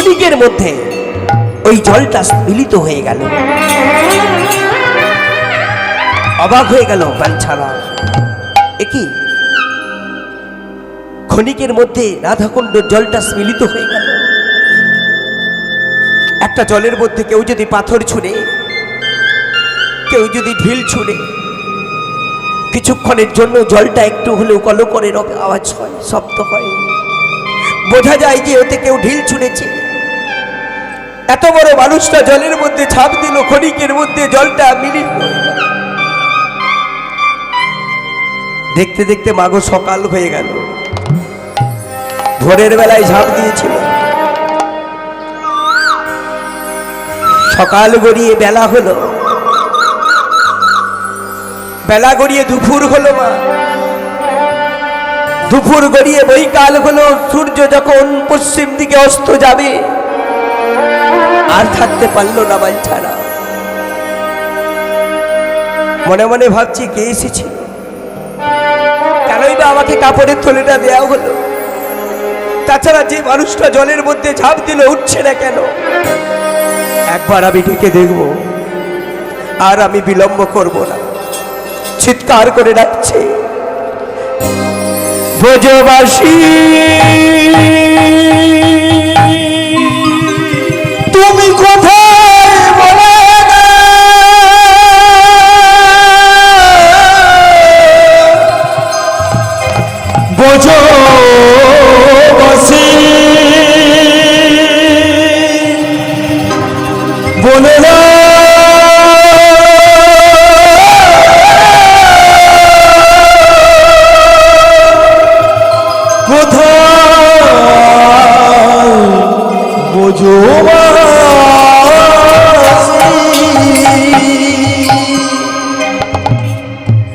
ক্ষণিকের মধ্যে ওই জলটা মিলিত হয়ে গেল। অবাক হয়ে গেল বাঞ্ছারাম, একই ক্ষণিকের মধ্যে রাধাকুণ্ড জলটা মিলিত হয়ে গেল। একটা জলের মধ্যে কেউ যদি পাথর ছুঁড়ে, কেউ যদি ঢিল ছুঁড়ে, কিছুক্ষণের জন্য জলটা একটু হলেও কলকরের আওয়াজ হয়, শব্দ হয়, বোঝা যায় যে ওতে কেউ ঢিল ছুঁড়েছে। এত বড় মানুষটা জলের মধ্যে ঝাঁপ দিল, ক্ষণিকের মধ্যে জলটা মিলিত হয়ে গেল। দেখতে দেখতে মাগো সকাল হয়ে গেল। ভোরের বেলায় ঝাঁপ দিয়েছিল, সকাল গড়িয়ে বেলা হলো, বেলা গড়িয়ে দুপুর হলো। মা দুপুর গড়িয়ে বৈকাল হলো। সূর্য যখন পশ্চিম দিকে অস্ত যাবে, আর থাকতে পারলো না বাঞ্ছারা। মনে মনে ভাবছি কে এসেছিল, কেনই বা আমাকে কাপড়ের থলেটা দেওয়া হলো। তাছাড়া যে মানুষটা জলের মধ্যে ঝাঁপ দিল উঠছে না কেন? একবার আমি ডেকে দেখব, আর আমি বিলম্ব করব না। চিৎকার করে ডাকছে, ব্রজবাসী তুমি কোথায় বলে না? ব্রজবাসী বলে না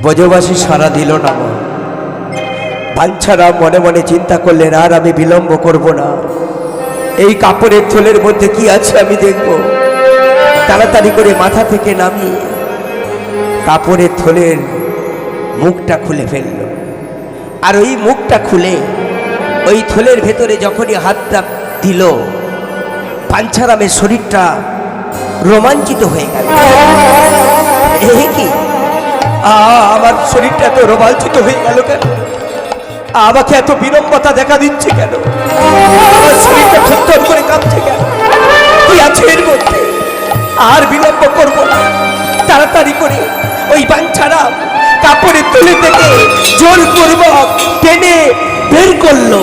ব্রজবাসী সারা দিল না। বাঞ্ছারাম মনে মনে চিন্তা করলেন, আর আমি বিলম্ব করব না। এই কাপড়ের থলের মধ্যে কি আছে আমি দেখব। তাড়াতাড়ি করে মাথা থেকে নামিয়ে কাপড়ের থলের মুখটা খুলে ফেলল। আর ওই মুখটা খুলে ওই থলের ভেতরে যখনই হাতটা দিল, বাঞ্ছারামের শরীরটা রোমাঞ্চিত হয়ে গেল। কি আমার শরীরটা এত রোমাঞ্চিত হয়ে গেল কেন? আমাকে এত বিড়ম্বতা দেখা দিচ্ছে কেন? আমার শরীরটা থরথর করে কাঁপছে কেন? কি আছে এর মধ্যে? আর বিলম্ব করব না। তাড়াতাড়ি করে ওই বাঞ্ছারাম কাপড়ের তুলে থেকে জোরপূর্বক টেনে বের করলো।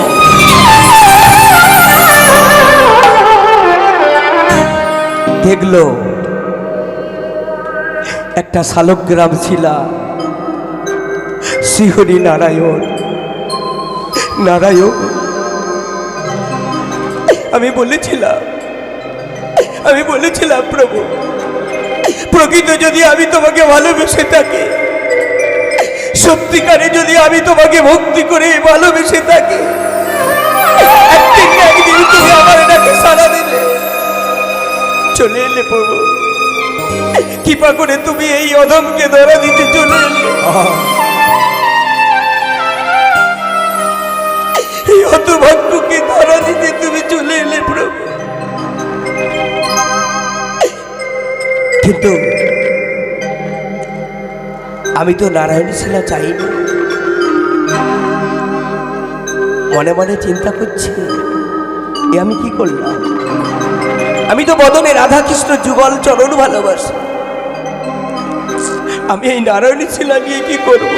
দেখলো একটা শালগ্রাম শিলা, শ্রীহরি নারায়ণ নারায়ণ। আমি বলেছিলাম প্রভু, প্রকৃত যদি আমি তোমাকে ভালোবেসে থাকি, সত্যিকারে যদি আমি তোমাকে ভক্তি করে ভালোবেসে থাকি, একদিন তুমি আমার এটাকে সাড়া দিলে, চলে এলে প্রভু। কৃপা করে তুমি এই অধমকে ধরা দিতে চলে এলে। এই হতভাগ্যকে ধরা দিতে তুমি চলে এলে প্রভু। কিন্তু আমি তো নারায়ণ শিলা চাইনি। মনে মনে চিন্তা করছি, এ আমি কি করলাম? আমি তো বদনে রাধা কৃষ্ণ যুগল চরণ ভালোবাসি। আমি এই নারায়ণ শিলা নিয়ে কি করব?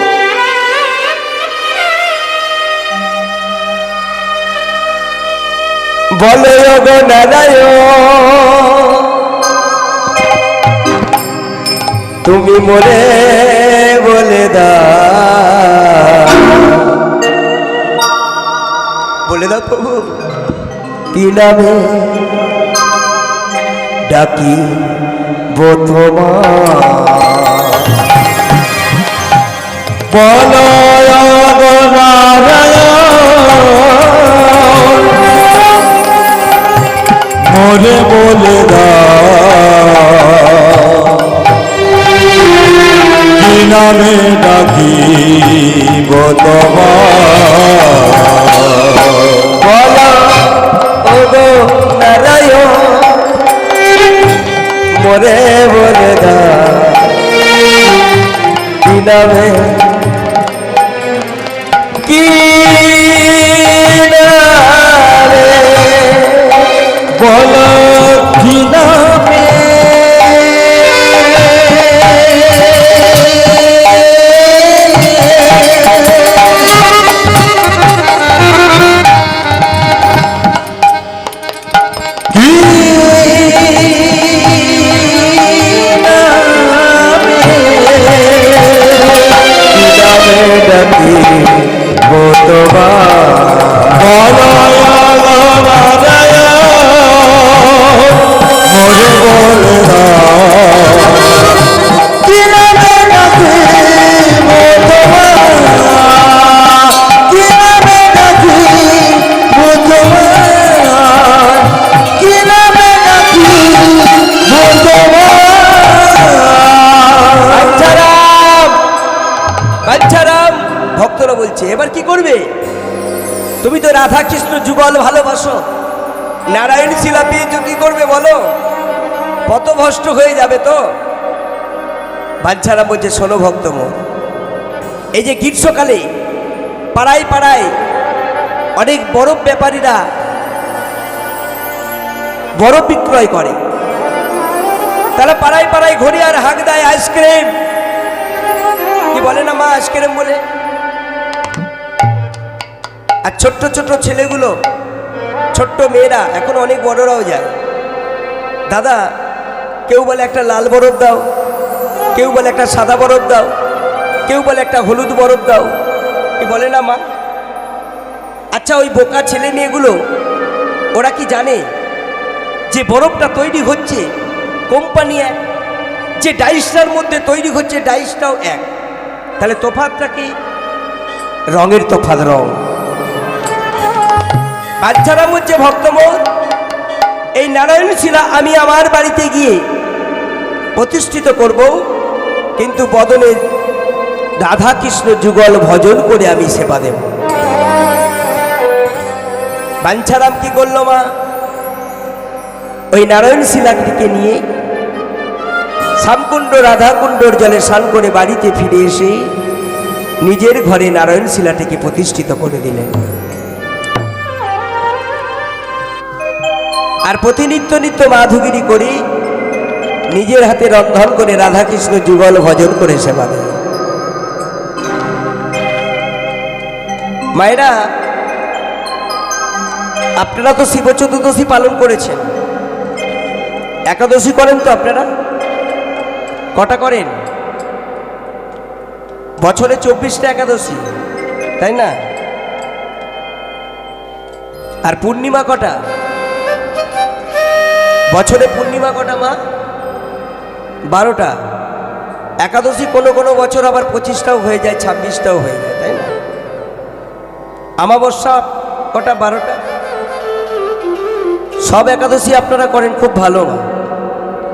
বলে গো নারায়ণ, তুমি মোরে বলে দাও প্রভু, কি নামে ডাকি তোমা? বলো গো নারায়ণ, মোরে বলে দাও, কি নামে ডাকিব তোমার? বলো গো নারায়ণ, নামে কি নামে বলো কি নামে ভক্তরা বলছে এবার কি করবে? তুমি তো রাধা কৃষ্ণ যুগল ভালোবাসো, নারায়ণ শিলা পেয়েছো, কি করবে বলো? পথভ্রষ্ট হয়ে যাবে তো। বাঞ্ছারাম বলছে শোনো ভক্ত মোর, এই যে গ্রীষ্মকালে পাড়ায় পাড়ায় অনেক বরফ ব্যাপারীরা বরফ বিক্রয় করে, তারা পাড়ায় পাড়ায় ঘুরে আর হাঁক দেয় আইসক্রিম, কি বলে না মা আইসক্রিম বলে। আর ছোট্ট ছোট্ট ছেলেগুলো, ছোট্ট মেয়েরা, এখন অনেক বড়রাও যায়, দাদা কেউ বলে একটা লাল বরফ দাও, কেউ বলে একটা সাদা বরফ দাও, কেউ বলে একটা হলুদ বরফ দাও, কি বলে না মা। আচ্ছা ওই বোকা ছেলে মেয়েগুলো ওরা কি জানে যে বরফটা তৈরি হচ্ছে কোম্পানি এক, যে ডাইসটার মধ্যে তৈরি হচ্ছে ডাইসটাও এক, তাহলে তফাৎটা কি? রঙের তফাৎ, রং। বাচ্চারাম হচ্ছে ভক্তমোর, এই নারায়ণ শিলা আমি আমার বাড়িতে গিয়ে প্রতিষ্ঠিত করব, কিন্তু বদনে রাধা কৃষ্ণ যুগল ভজন করে আমি সেবা দেব। বাঞ্ছারাম কি করলো মা? ওই নারায়ণ শিলাটিকে নিয়ে শ্যামকুণ্ড রাধাকুণ্ডর জলে স্নান করে বাড়িতে ফিরে এসে নিজের ঘরে নারায়ণ শিলাটিকে প্রতিষ্ঠিত করে দিলেন। আর প্রতিনিত্য নিত্য মাধুগিরি করে নিজের হাতে রন্ধন করে রাধাকৃষ্ণ যুগল ভজন করে সেবা দেয়। মায়েরা, আপনারা তো শিব চতুর্দশী পালন করেছেন, একাদশী করেন তো আপনারা? কটা করেন? বছরে 24টা একাদশী, তাই না? আর পূর্ণিমা কটা? বছরে পূর্ণিমা কটা মা? 12টা। একাদশী কোনো কোনো বছর আবার 25টাও হয়ে যায়, 26টাও হয়ে যায়, তাই না? অমাবস্যা কটা? 12টা। সব একাদশী আপনারা করেন, খুব ভালো মা।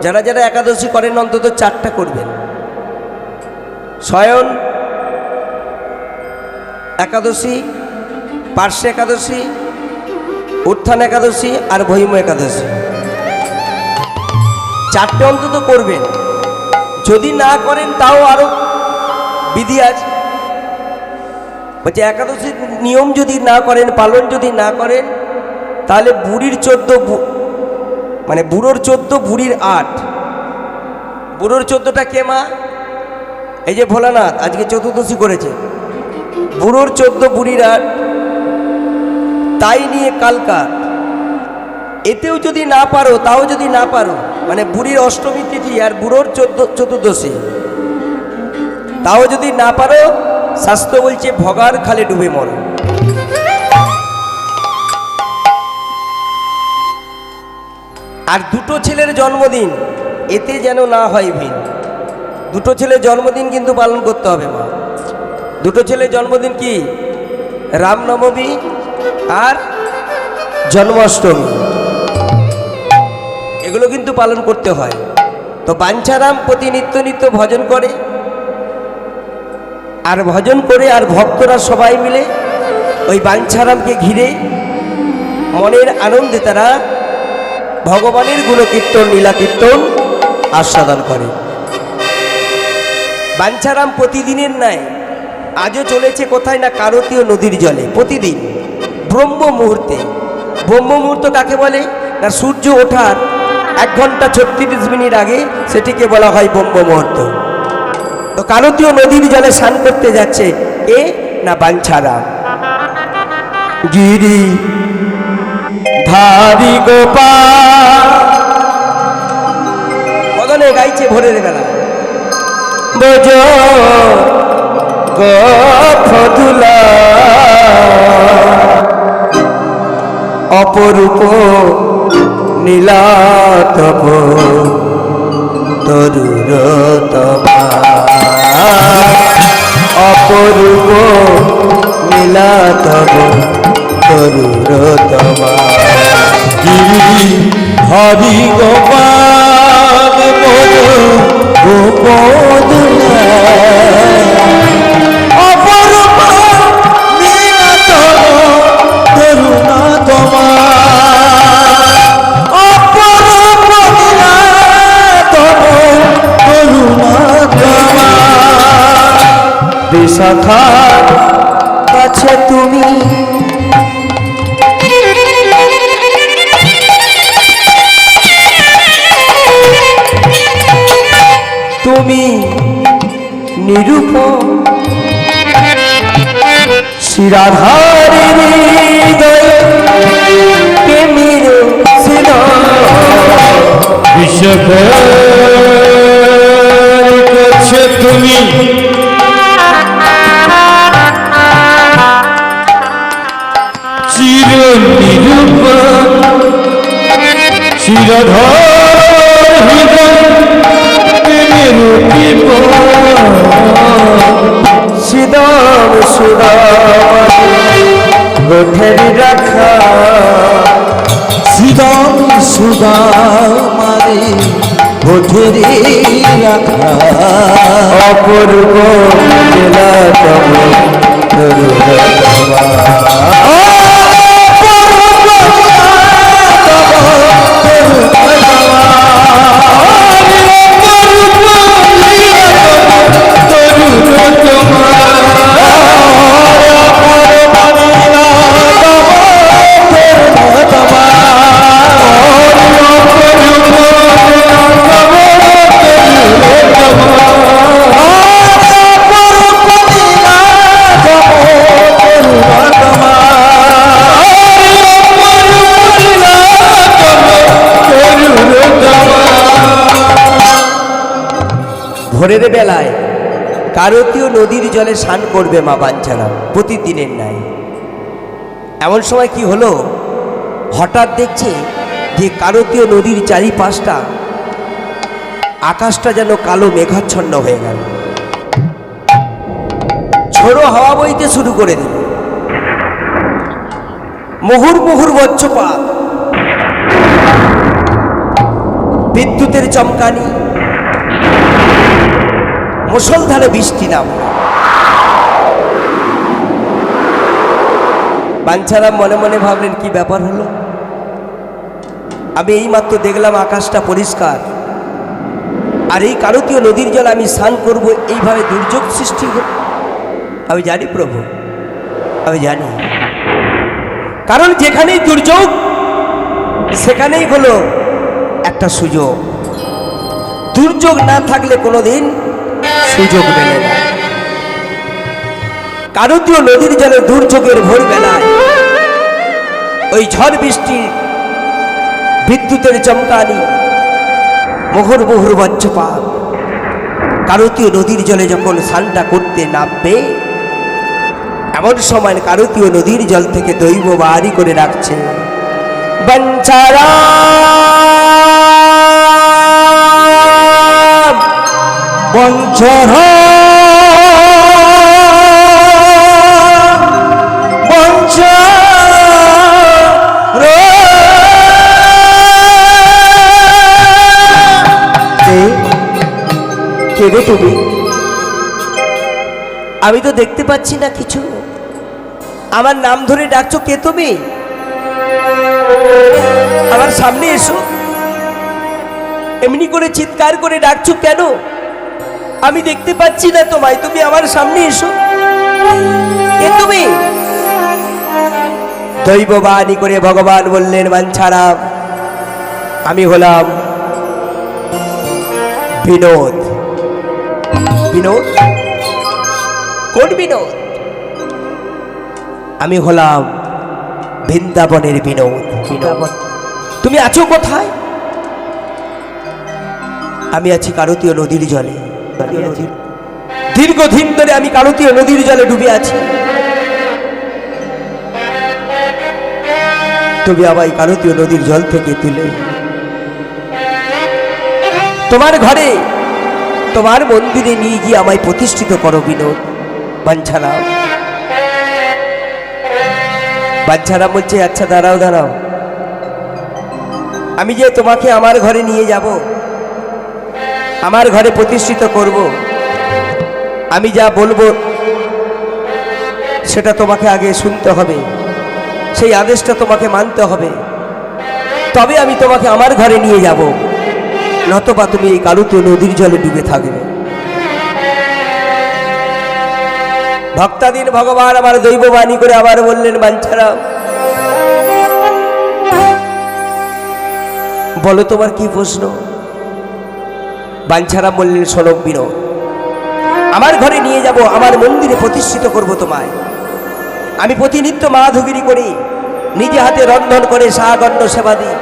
যারা যারা একাদশী করেন অন্তত 4টা করবেন। শয়ন একাদশী, পার্শ্ব একাদশী, উত্থান একাদশী আর ভৈম একাদশী, 4টে অন্তত করবেন। যদি না করেন তাও আরো বিধি আছে। বলছে একাদশীর নিয়ম যদি না করেন, পালন যদি না করেন, তাহলে বুড়ির 14, মানে বুড়োর 14, বুড়ির 8। বুড়োর 14টা কে মা? এই যে ভোলানাথ আজকে চতুর্দশী করেছে। বুড়োর 14, বুড়ির 8, তাই নিয়ে কালকার। এতেও যদি না পারো, তাও যদি না পারো, মানে বুড়ির অষ্টমী তিথি আর বুড়োর চতুর্দশী, তাও যদি না পারো, শাস্ত্র বলছে ভগার খালে ডুবে মরো। আর দুটো ছেলের জন্মদিন, এতে যেন না হয় ভিন। দুটো ছেলের জন্মদিন কিন্তু পালন করতে হবে মা। দুটো ছেলের জন্মদিন কি? রামনবমী আর জন্মাষ্টমী, এগুলো কিন্তু পালন করতে হয়। তো বাঞ্ছারাম প্রতি নিত্য নিত্য ভজন করে, আর ভজন করে আর ভক্তরা সবাই মিলে ওই বাঞ্ছারামকে ঘিরে মনের আনন্দে তারা ভগবানের গুণকীর্তন লীলা কীর্তন আস্বাদন করে। বাঞ্ছারাম প্রতিদিনের নাই আজও চলেছে কোথায় না কারতীয় নদীর জলে প্রতিদিন ব্রহ্ম মুহূর্তে। ব্রহ্ম মুহূর্ত কাকে বলে না সূর্য ওঠার 1 ঘন্টা 36 মিনিট আগে সেটিকে বলা হয় ব্রহ্ম মুহূর্ত। তো কারতীয় নদীর জলে স্নান করতে যাচ্ছে এ না বাঞ্ছারাম। গিরি ধারি গোপাল বদনে গাইছে ভোরের বেলা বোঝ গফদুলা অপরূপ নীলাতপ তরুরতমা অপরূপ নীলাতপ তরুরতমা গিরি হরি গোপাল গোপদুলা অপরূপ নীলাতপ তরুণতমা অপরূপ নীলাতপ তরুণতমা বিশাখার কাছে তুমি তুমি নিরূপম শিরাধারের হৃদয় প্রেমের শিলা বিশ্বকার কাছে তুমি চির নিরূপম শিরধর হৃদয় প্রেমের সুদাম সুদাম গোঠের রাখা সুদাম সুদামারে ভোটেরে রাখা অপূর্ব নীলাতম তরুণতমা ভোরের বেলায় কারতীয় নদীর জলে স্নান করবে মা বাঞ্ছারাম প্রতিদিনের ন্যায়। এমন সময় কি হলো হঠাৎ দেখছে যে কারতীয় নদীর চারিপাশটা আকাশটা যেন কালো মেঘাচ্ছন্ন হয়ে গেল, ঝোড়ো হাওয়া বইতে শুরু করে দিল, মুহুর মুহুর বজ্রপাত, বিদ্যুতের চমকানি, মুষলধারে বৃষ্টি নাম। বাঞ্ছারাম মনে মনে ভাবলেন কি ব্যাপার হলো, আমি এইমাত্র দেখলাম আকাশটা পরিষ্কার, আর এই কারতীয় নদীর জল আমি স্নান করব, এইভাবে দুর্যোগ সৃষ্টি হল। আমি জানি প্রভু, আমি জানি, কারণ যেখানেই দুর্যোগ সেখানেই হলো একটা সুযোগ। দুর্যোগ না থাকলে কোনোদিন সুযোগ মেলে না। কারতীয় নদীর জলে দুর্যোগের ভোরবেলায় ওই ঝড় বৃষ্টি, বিদ্যুতের চমকানি, মুহুর মুহুর বজ্রপাত, কারতীয় নদীর জলে যখন স্নানটা করতে নামবে, এমন সময় কারতীয় নদীর জল থেকে দৈব বাড়ি করে রাখছে বাঞ্ছারাম কে গো তুমি? আমি তো দেখতে পাচ্ছি না কিছু, আমার নাম ধরে ডাকছো, কে তুমি? আমার সামনে এসো, এমনি করে চিৎকার করে ডাকছো কেন? আমি দেখতে পাচ্ছি না তোমায়, তুমি আমার সামনে এসো। এ তুমি? দৈববাণী করে ভগবান বললেন, বাঞ্ছারাম, আমি হলাম বিনোদ। বিনোদ? কোন বিনোদ? আমি হলাম বৃন্দাবনের বিনোদ। বৃন্দাবন? তুমি আছো কোথায়? আমি আছি কারতীয় নদীর জলে। দীর্ঘদিন ধরে আমি কারতীয় নদীর জলে ডুবে আছি। তুমি আমায় কারতীয় নদীর জল থেকে তুলে তোমার ঘরে, তোমার মন্দিরে নিয়ে গিয়ে আমায় প্রতিষ্ঠিত করো বিনোদ। বাঞ্ছারাম। বাঞ্ছারাম বলছে, আচ্ছা দাঁড়াও দাঁড়াও, আমি যে তোমাকে আমার ঘরে নিয়ে যাব, আমার ঘরে প্রতিষ্ঠিত করব, আমি যা বলবো সেটা তোমাকে আগে শুনতে হবে, সেই আদেশটা তোমাকে মানতে হবে, তবে আমি তোমাকে আমার ঘরে নিয়ে যাব, নতবা তুমি এই কারুতীয় নদীর জলে ডুবে থাকবে। ভক্তাধীন ভগবান আমার দৈববাণী করে আবার বললেন, বাঞ্ছারাম, বলো তোমার কি প্রশ্ন? বাঞ্ছারাম বললেন, শোনো বিনোদ, আমার ঘরে নিয়ে যাব, আমার মন্দিরে প্রতিষ্ঠিত করব তোমায়। আমি প্রতিনিত্য মাধুগিরি করি, নিজে হাতে রন্ধন করে সাগণ্য সেবা দিই।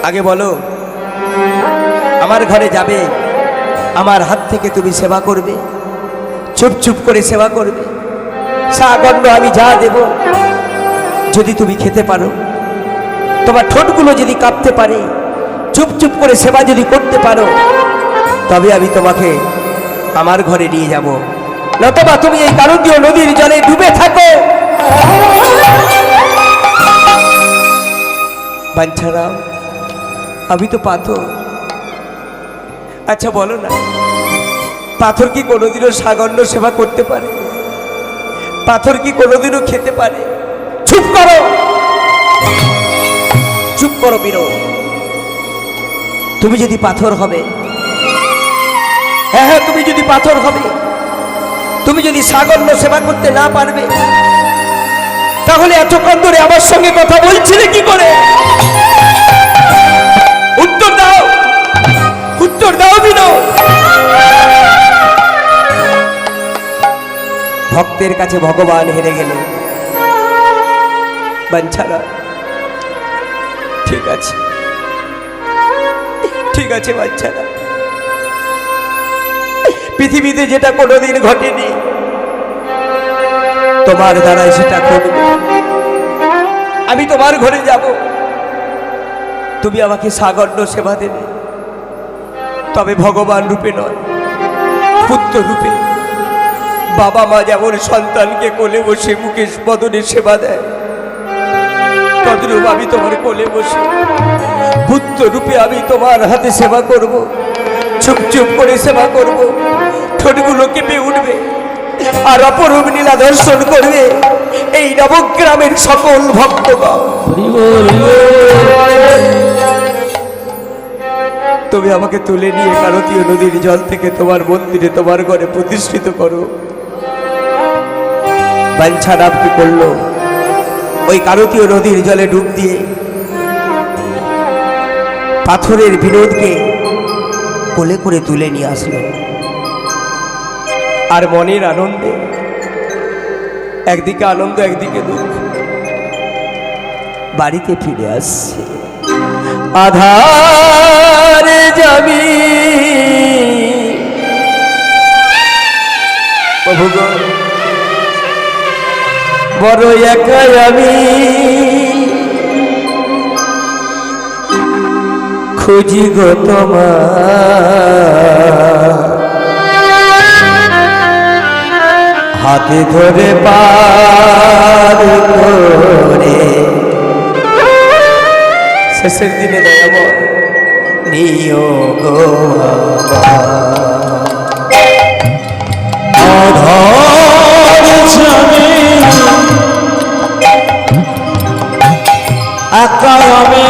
আগে বলো, আমার ঘরে যাবে, আমার হাত থেকে তুমি সেবা করবে, চুপ চুপ করে সেবা করবে, সাগণ্য আমি যা দেব যদি তুমি খেতে পারো, তোমার ঠোঁটগুলো যদি কাঁপতে পারে, চুপ চুপ করে সেবা যদি করতে পারো, তবে আমি তোমাকে আমার ঘরে নিয়ে যাব, নতবা তুমি এই কারতীয় নদীর জলে ডুবে থাকো। বাঞ্ছারাম, আমি তো পাথর। আচ্ছা বলো না, পাথর কি কোনোদিনও সাগণ্য সেবা করতে পারে? পাথর কি কোনোদিনও খেতে পারে? চুপ করো, চুপ করো বিনোদ। তুমি যদি পাথর হবে, হ্যাঁ হ্যাঁ, তুমি যদি পাথর হবে, তুমি যদি সাগণ্য সেবা করতে না পারবে, তাহলে এতক্ষণ ধরে আমার সঙ্গে কথা বলছিলে কি করে? উত্তর দাও, উত্তর দাও বিনোদ। ভক্তের কাছে ভগবান হেরে গেলেন। বাঞ্ছারা, ঠিক আছে, ঠিক আছে বাচ্চারা, পৃথিবীতে যেটা কোনোদিন ঘটেনি তোমার দ্বারাই সেটা ঘটবে। আমি তোমার ঘরে যাব, তুমি আমাকে সাগণ্য সেবা দেবে, তবে ভগবান রূপে নয়, পুত্র রূপে। বাবা মা যেমন সন্তানকে কোলে বসে মুখে বদনে সেবা দেয়, তদ্রূপ আমি তোমার কোলে বসে পুত্র রূপে আমি তোমার হাতে সেবা করব, চুপ চুপ করে সেবা করব, ঠোঁটগুলো কেঁপে উঠবে, আর অপরূপ লীলা দর্শন করবে এই নবগ্রামের সকল ভক্তগণ। তুমি আমাকে তুলে নিয়ে কারতীয় নদীর জল থেকে তোমার মন্দিরে, তোমার ঘরে প্রতিষ্ঠিত করো। বাঞ্ছারাম কি করলো? ওই কারতীয় নদীর জলে ডুব দিয়ে পাথরের বিনোদকে কোলে করে তুলে নিয়ে আসলো, আর মনের আনন্দে, একদিকে আনন্দ একদিকে দুঃখ, বাড়িতে ফিরে আসছে। আধারে যাবি প্রভু গো, বড় একাই আমি, খুঁজি গো তোমার, হাতে ধরে পার করে শেষের দিনে দয়াময় নিও গো একা আমি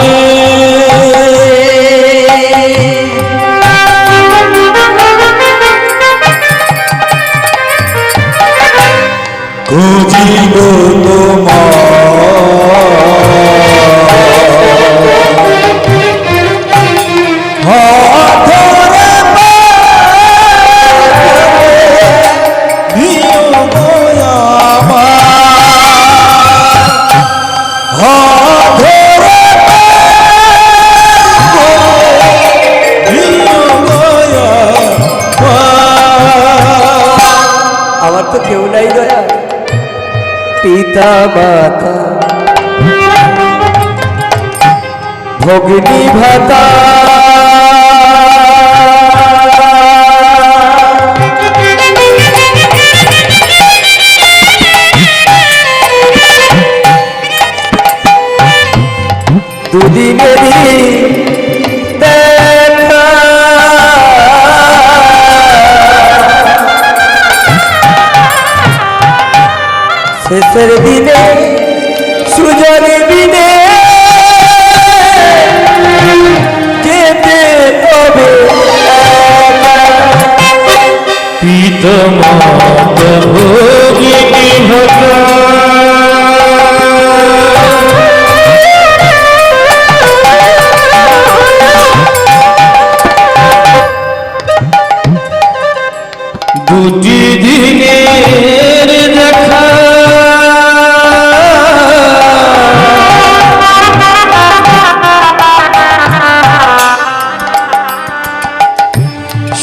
পিতা মাতা ভগ্নী ভাতা দুদিনেরই দেখা শেষের দিনে সুজন বিনে যেতে হবে পিতা মাতা ভগিনী ভাতা দুটি দিনের দেখা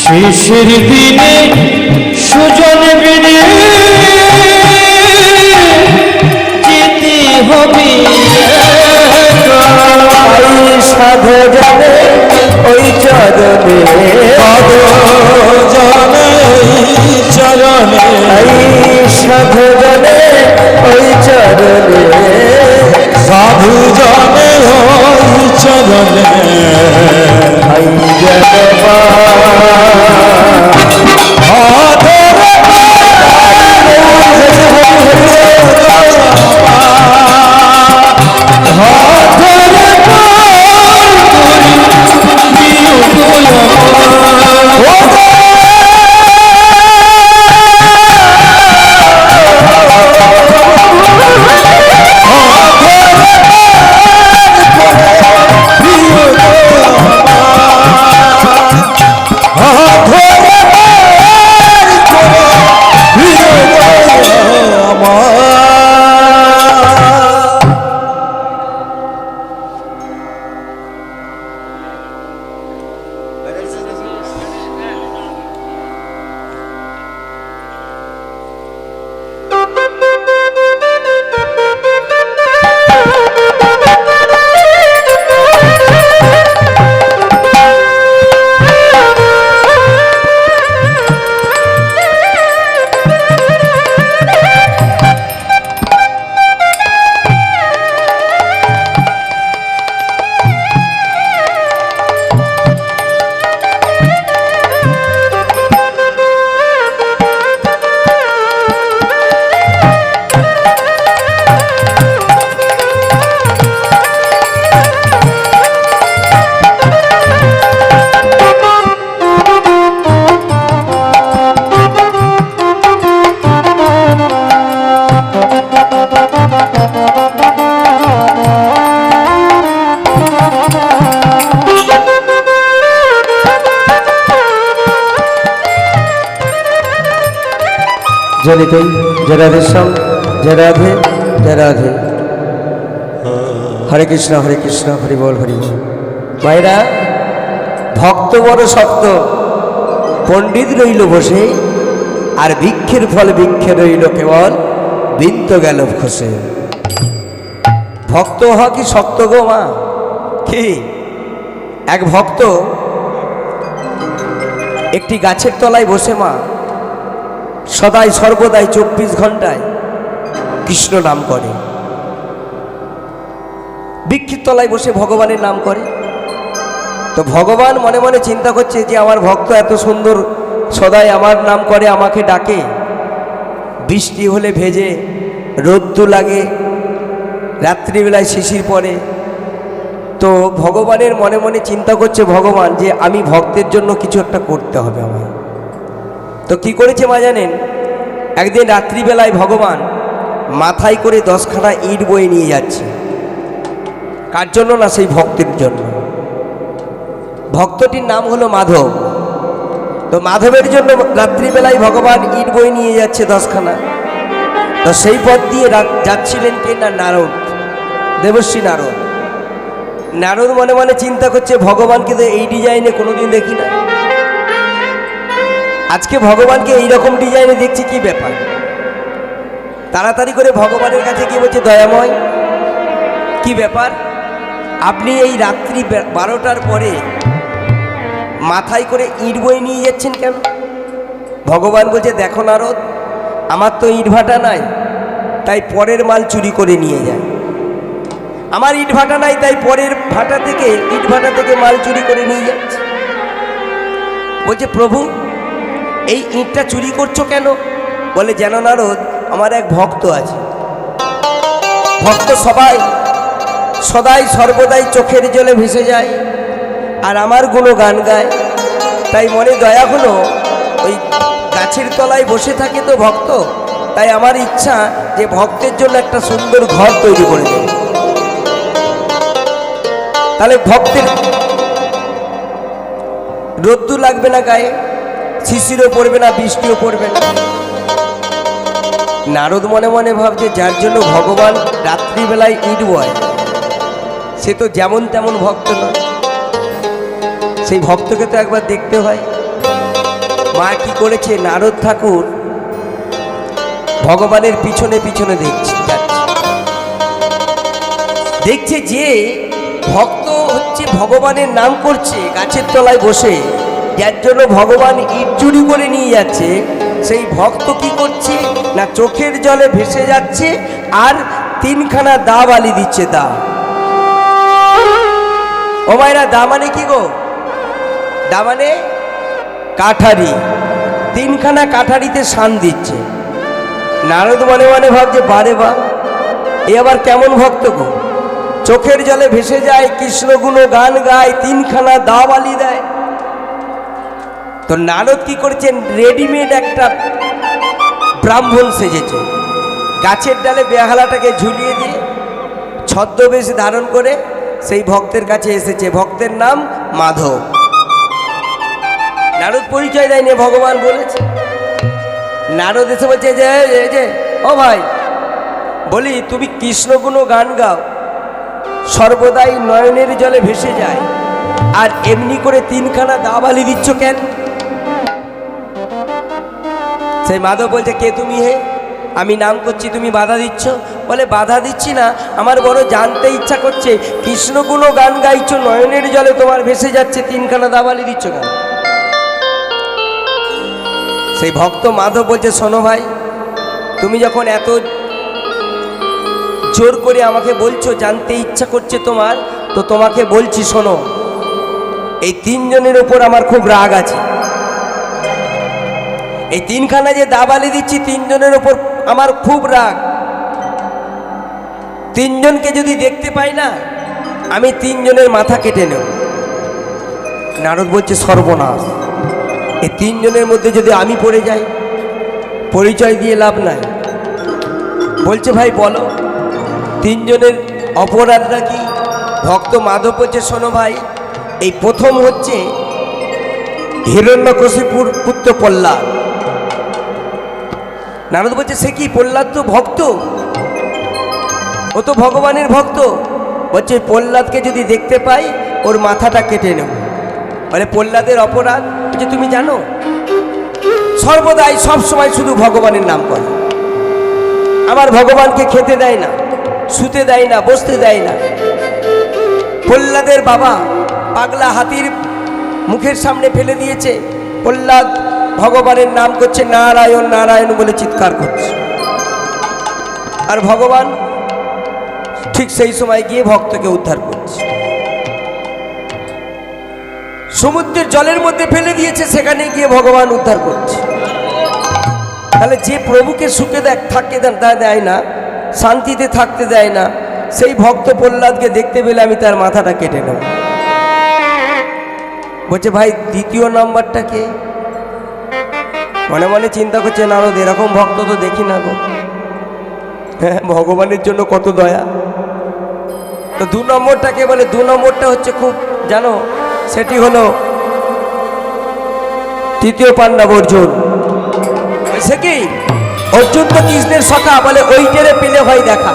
শেষের দিনে সুজন বিনে যেতে হবে সাধু জানে ওই চরণে জনে চরণে সাধু জানে ওই চরণে সাধু জনে ওই চরণে ভাই জনমা জনিতই জয় রাধে শ্যাম জয় রাধে জয় রাধে হরে কৃষ্ণ হরি বল ভাইরা ভক্ত বড় শক্ত পণ্ডিত রইল বসে আর বৃক্ষের ফল বৃক্ষে রইল কেবল বৃন্ত গেল খসে ভক্ত হওয়া কি শক্ত গো মা কি এক ভক্ত একটি গাছের তলায় বসে মা সদাই সর্বদাই 24 ঘন্টায় কৃষ্ণ নাম করে বৃক্ষের তলায় বসে ভগবানের নাম করে তো ভগবান মনে মনে চিন্তা করছে যে আমার ভক্ত এত সুন্দর সদাই আমার নাম করে আমাকে ডাকে বৃষ্টি হলে ভেজে রোদ্দু লাগে রাত্রিবেলায় শিশির পড়ে তো ভগবানের মনে মনে চিন্তা করছে ভগবান যে আমি ভক্তের জন্য কিছু একটা করতে হবে আমার তো কি করেছে মা জানেন একদিন রাত্রিবেলায় ভগবান মাথায় করে 10খানা ইট বয়ে নিয়ে যাচ্ছে কার জন্য না সেই ভক্তের জন্য ভক্তটির নাম হলো মাধব তো মাধবের জন্য রাত্রিবেলায় ভগবান ইট বয়ে নিয়ে যাচ্ছে 10খানা তো সেই পথ দিয়ে যাচ্ছিলেন কে না নারদ দেবশ্রী নারদ নারদ মনে মনে চিন্তা করছে ভগবানকে তো এই ডিজাইনে কোনোদিন দেখি না আজকে ভগবানকে এই রকম ডিজাইনে দেখছি কি ব্যাপার তাড়াতাড়ি করে ভগবানের কাছে গিয়ে বলছে, দয়াময় কি ব্যাপার, আপনি এই রাত্রি 12টার পরে মাথায় করে ইট বয়ে নিয়ে যাচ্ছেন কেন? ভগবান বলছে, দেখো নারদ, আমার তো ইট ভাটা নাই, তাই পরের মাল চুরি করে নিয়ে যায়। আমার ইট ভাটা নাই, তাই পরের ভাটা থেকে ইট ভাটা থেকে মাল চুরি করে নিয়ে যাচ্ছে। বলছে, প্রভু এই ইটটা চুরি করছো কেন? বলে, যেন নারদ, আমার এক ভক্ত আছে, ভক্ত সবাই সদাই সর্বদাই চোখের জলে ভেসে যায় আর আমার গুণগান গায়, তাই মনে দয়া হলো, ওই গাছের তলায় বসে থাকে তো ভক্ত, তাই আমার ইচ্ছা যে ভক্তের জন্য একটা সুন্দর ঘর তৈরি করে দেব। তাহলে ভক্তের রোদ্দু লাগবে না গায়ে, শিশিরও পড়বে না, বৃষ্টিও পড়বে না। নারদ মনে মনে ভাবছে, যার জন্য ভগবান রাত্রিবেলায় ইট বয়, সে তো যেমন তেমন ভক্ত নয়, সেই ভক্তকে তো একবার দেখতে হয়। মা কি করেছে, নারদ ঠাকুর ভগবানের পিছনে পিছনে দেখছে যে ভক্ত হচ্ছে ভগবানের নাম করছে গাছের তলায় বসে, যার জন্য ভগবান ইট চুরি করে নিয়ে যাচ্ছে, সেই ভক্ত কি করছে না চোখের জলে ভেসে যাচ্ছে আর 3খানা দা বালি দিচ্ছে। দা, ও মায়েরা, দা মানে কি গো? দা মানে কাঠারি, 3খানা কাঠারিতে শান দিচ্ছে। নারদ মনে মনে ভাবছে, বারে বা, এ আবার কেমন ভক্ত গো, চোখের জলে ভেসে যায়, কৃষ্ণ গুণ গান গায়, 3খানা দা বালি দেয়। তো নারদ কি করছেন, রেডিমেড একটা ব্রাহ্মণ সেজেছে, গাছের ডালে বেহালাটাকে ঝুলিয়ে দিয়ে ছদ্মবেশ ধারণ করে সেই ভক্তের কাছে এসেছে। ভক্তের নাম মাধব। নারদ পরিচয় দেয়নি, ভগবান বলেছে। নারদ এসে বলছে, যে ও ভাই, বলি তুমি কৃষ্ণগুণ গান গাও, সর্বদাই নয়নের জলে ভেসে যায়, আর এমনি করে 3খানা দাবালি দিচ্ছ কেন? সেই মাধব বলছে, কে তুমি হে? আমি নাম করছি, তুমি বাধা দিচ্ছ? বলে, বাধা দিচ্ছি না, আমার বড় জানতে ইচ্ছা করছে, কৃষ্ণগুণ গান গাইছো, নয়নের জলে তোমার ভেসে যাচ্ছে, 3খানা দাবালি দিচ্ছ কেন? সেই ভক্ত মাধব বলছে, শোনো ভাই, তুমি যখন এত জোর করে আমাকে বলছো, জানতে ইচ্ছা করছে তোমার, তো তোমাকে বলছি, শোনো, এই 3জনের উপর আমার খুব রাগ আছে। এই 3খানা যে দাবালি দিচ্ছি, 3জনের উপর আমার খুব রাগ। 3জনকে যদি দেখতে পাই না, আমি 3জনের মাথা কেটে নেব। নারদ বলছে, সর্বনাশ, এই 3জনের মধ্যে যদি আমি পড়ে যাই, পরিচয় দিয়ে লাভ নাই। বলছে, ভাই বলো 3জনের অপরাধটা কি? ভক্ত মাধব বলছে, শোনো ভাই, এই প্রথম হচ্ছে হিরণ্যকশিপুর পুত্র প্রহ্লাদ। নারদ বলছে, সে কি? প্রহ্লাদ তো ভক্ত, ও তো ভগবানের ভক্ত। বলছে, প্রহ্লাদকে যদি দেখতে পাই, ওর মাথাটা কেটে নেব। বলে, প্রহ্লাদের অপরাধ? বলছে, তুমি জানো, সর্বদাই সব সময় শুধু ভগবানের নাম করে, আমার ভগবানকে খেতে দেয় না, শুতে দেয় না, বসতে দেয় না। প্রহ্লাদের বাবা পাগলা হাতির মুখের সামনে ফেলে দিয়েছে, প্রহ্লাদ ভগবানের নাম করছে, নারায়ণ নারায়ণ বলে চিৎকার করছে, আর ভগবান ঠিক সেই সময় গিয়ে ভক্তকে উদ্ধার করছে। সমুদ্রের জলের মধ্যে ফেলে দিয়েছে, সেখানে গিয়ে ভগবান উদ্ধার করছে। তাহলে যে প্রভুকে সুখে থাকতে দেয় না, শান্তিতে থাকতে দেয় না, সেই ভক্ত প্রহ্লাদকে দেখতে পেলে আমি তার মাথাটা কেটে নেব। বলছে, ভাই দ্বিতীয় নাম্বারটা কে? মনে মনে চিন্তা করছে, নারদ, এরকম ভক্ত তো দেখি না গো। হ্যাঁ, ভগবানের জন্য কত দয়া। তো 2 নম্বরটাকে বলে, 2 নম্বরটা হচ্ছে খুব জানো, সেটি হলো তৃতীয় পাণ্ডব অর্জুন। সে কি? অর্জুন তো কৃষ্ণের সখা, বলে ওইটারে পেলে হয় দেখা।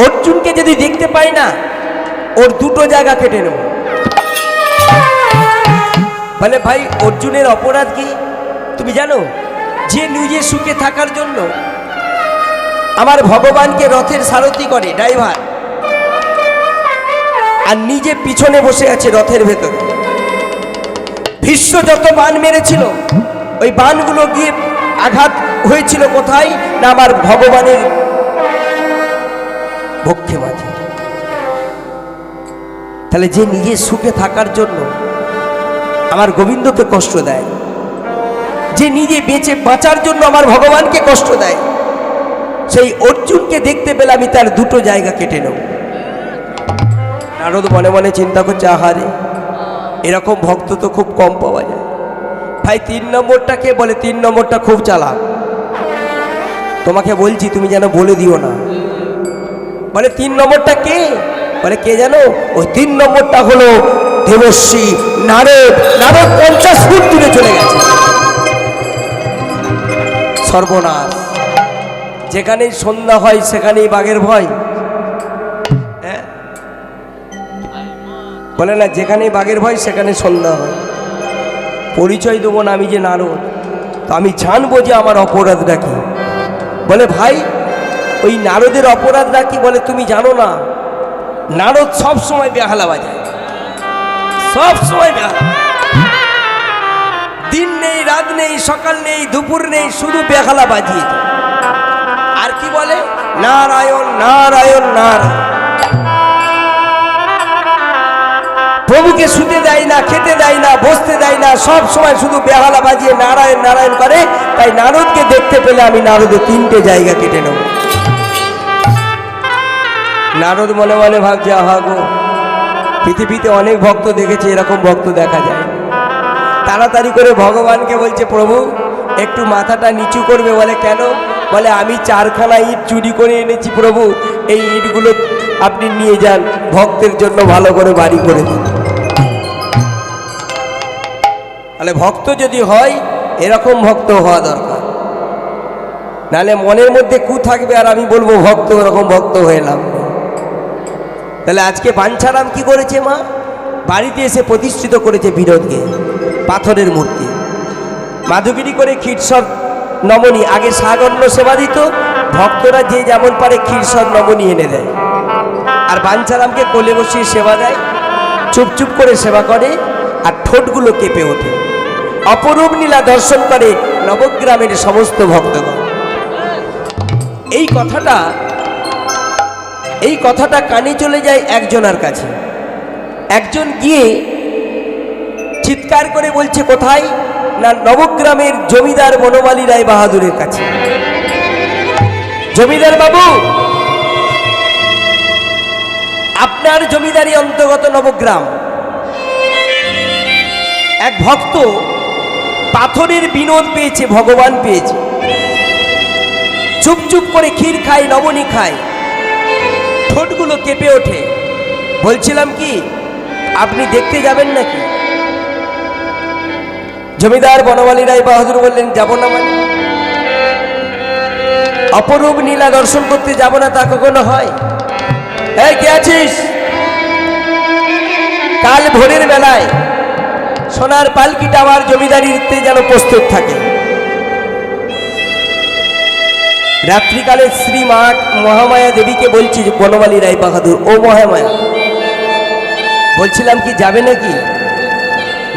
অর্জুনকে যদি দেখতে পাই না, ওর 2টো জায়গা কেটে নেব। বলে, ভাই অর্জুনের অপরাধ কি তুমি জানো? যে নিজে সুখে থাকার জন্য আমার ভগবানকে রথের সারথি করে ড্রাইভার, আর নিজে পিছনে বসে আছে রথের ভেতর। ভীষ্ম যত বাণ মেরেছিল ওই বাণগুলো গিয়ে আঘাত হয়েছিল কোথায় না আমার ভগবানের বক্ষে মাঝে। তাহলে যে নিজে সুখে থাকার জন্য আমার গোবিন্দকে কষ্ট দেয়, যে নিজে বেঁচে বাঁচার জন্য আমার ভগবানকে কষ্ট দেয়, সেই অর্জুনকে দেখতে পেলে আমি তার দুটো জায়গা কেটে নেব। নারদ মনে মনে চিন্তা করছে, আহারে এরকম ভক্ত তো খুব কম পাওয়া যায়। ভাই 3 নম্বরটা কে? বলে 3 নম্বরটা খুব চালাক, তোমাকে বলছি তুমি যেন বলে দিও না। বলে 3 নম্বরটা কে? বলে কে জানো? ওই 3 নম্বরটা হলো দেবশ্রী নারদ। নারদ 50 ফুট দূরে চলে গেছে। সর্বনাশ, যেখানেই সন্ধ্যা হয় সেখানেই বাঘের ভয়। হ্যাঁ বলে না, যেখানেই বাঘের ভয় সেখানে সন্ধ্যা হয়। পরিচয় দেবো না আমি যে নারদ, তো আমি জানবো যে আমার অপরাধটা কি। বলে ভাই ওই নারদের অপরাধটা কি? বলে তুমি জানো না, নারদ সব সময় বেহালা বাজায়, সব সময় বেহালা। দিন নেই, রাত নেই, সকাল নেই, দুপুর নেই, শুধু বেহালা বাজিয়ে দেয়। আর কি বলে? নারায়ণ নারায়ণ নারায়ণ। প্রভুকে শুতে দেয় না, খেতে দেয় না, বসতে দেয় না, সব সময় শুধু বেহালা বাজিয়ে নারায়ণ নারায়ণ করে। তাই নারদকে দেখতে পেলে আমি নারদের 3টে জায়গা কেটে নেব। নারদ মনে মনে ভাবছে, আহা গো, পৃথিবীতে অনেক ভক্ত দেখেছে, এরকম ভক্ত দেখা যায়। তাড়াতাড়ি করে ভগবানকে বলছে, প্রভু একটু মাথাটা নিচু করবে। বলে কেন? বলে আমি 4খানা ইট চুরি করে এনেছি প্রভু, এই ইটগুলো আপনি নিয়ে যান, ভক্তের জন্য ভালো করে বাড়ি করে দিন। তাহলে ভক্ত যদি হয় এরকম ভক্ত হওয়া দরকার, নাহলে মনের মধ্যে কু থাকবে আর আমি বলবো ভক্ত, ওরকম ভক্ত হয়ে লাভ নেই। তাহলে আজকে বাঞ্ছারাম কি করেছে? মা বাড়িতে এসে প্রতিষ্ঠিত করেছে বিনোদকে, পাথরের মূর্তি। মাধুগিরি করে ক্ষীরসব নমনী, আগে সাগন্য সেবা দিত, ভক্তরা যে যেমন পারে ক্ষীরসব নমনী এনে দেয়, আর বাঞ্ছারামকে কোলে বসিয়ে সেবা দেয়, চুপ করে সেবা করে, আর ঠোঁটগুলো কেঁপে ওঠে। অপরূপ লীলা দর্শন করে নবগ্রামের সমস্ত ভক্তগণ। এই কথাটা কানে চলে যায় একজনের কাছে। একজন গিয়ে চিৎকার করে বলছে, কোথায় না নবগ্রামের জমিদার বনমালী রায় বাহাদুরের কাছে। জমিদার বাবু, আপনার জমিদারি অন্তর্গত নবগ্রাম, এক ভক্ত পাথরের বিনোদ পেয়েছে, ভগবান পেয়েছে, চুপ করে ক্ষীর খায়, নবনী খায়, ঠোঁটগুলো কেঁপে ওঠে। বলছিলাম কি আপনি দেখতে যাবেন নাকি? জমিদার বনমালী রায় বাহাদুর বললেন, যাব না মানে? অপরূপ নীলা দর্শন করতে যাব না তা কখনো হয়? এই কে আছিস? কাল ভোরের বেলায় সোনার পালকিটা আমার জমিদারিতে যেন প্রস্তুত থাকে। রাত্রিকালে শ্রী মা মহামায়া দেবীকে বলছি, বনমালী রায় বাহাদুর, ও মহামায়া, বলছিলাম কি যাবে নাকি?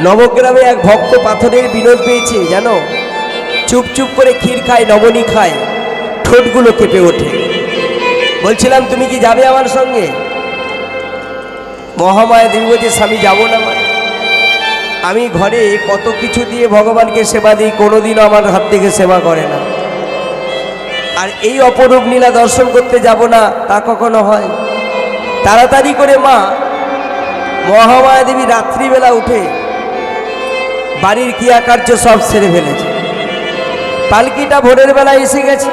নবগ্রামে এক ভক্ত পাথরের বিনোদ পেয়েছে জানো, চুপ করে ক্ষীর খায়, নবনী খায়, ঠোঁটগুলো কেঁপে ওঠে। বলছিলাম তুমি কি যাবে আমার সঙ্গে? মহামায়া দেবী বলছে, স্বামী যাব না মানে? আমি ঘরে কত কিছু দিয়ে ভগবানকে সেবা দিই, কোনোদিনও আমার হাত থেকে সেবা করে না, আর এই অপরূপ লীলা দর্শন করতে যাব না তা কখনো হয়? তাড়াতাড়ি করে মা মহামায়া দেবী রাত্রিবেলা উঠে বাড়ির ক্রিয়াকার্য সব সেরে ফেলেছে। পালকিটা ভোরের বেলা এসে গেছে,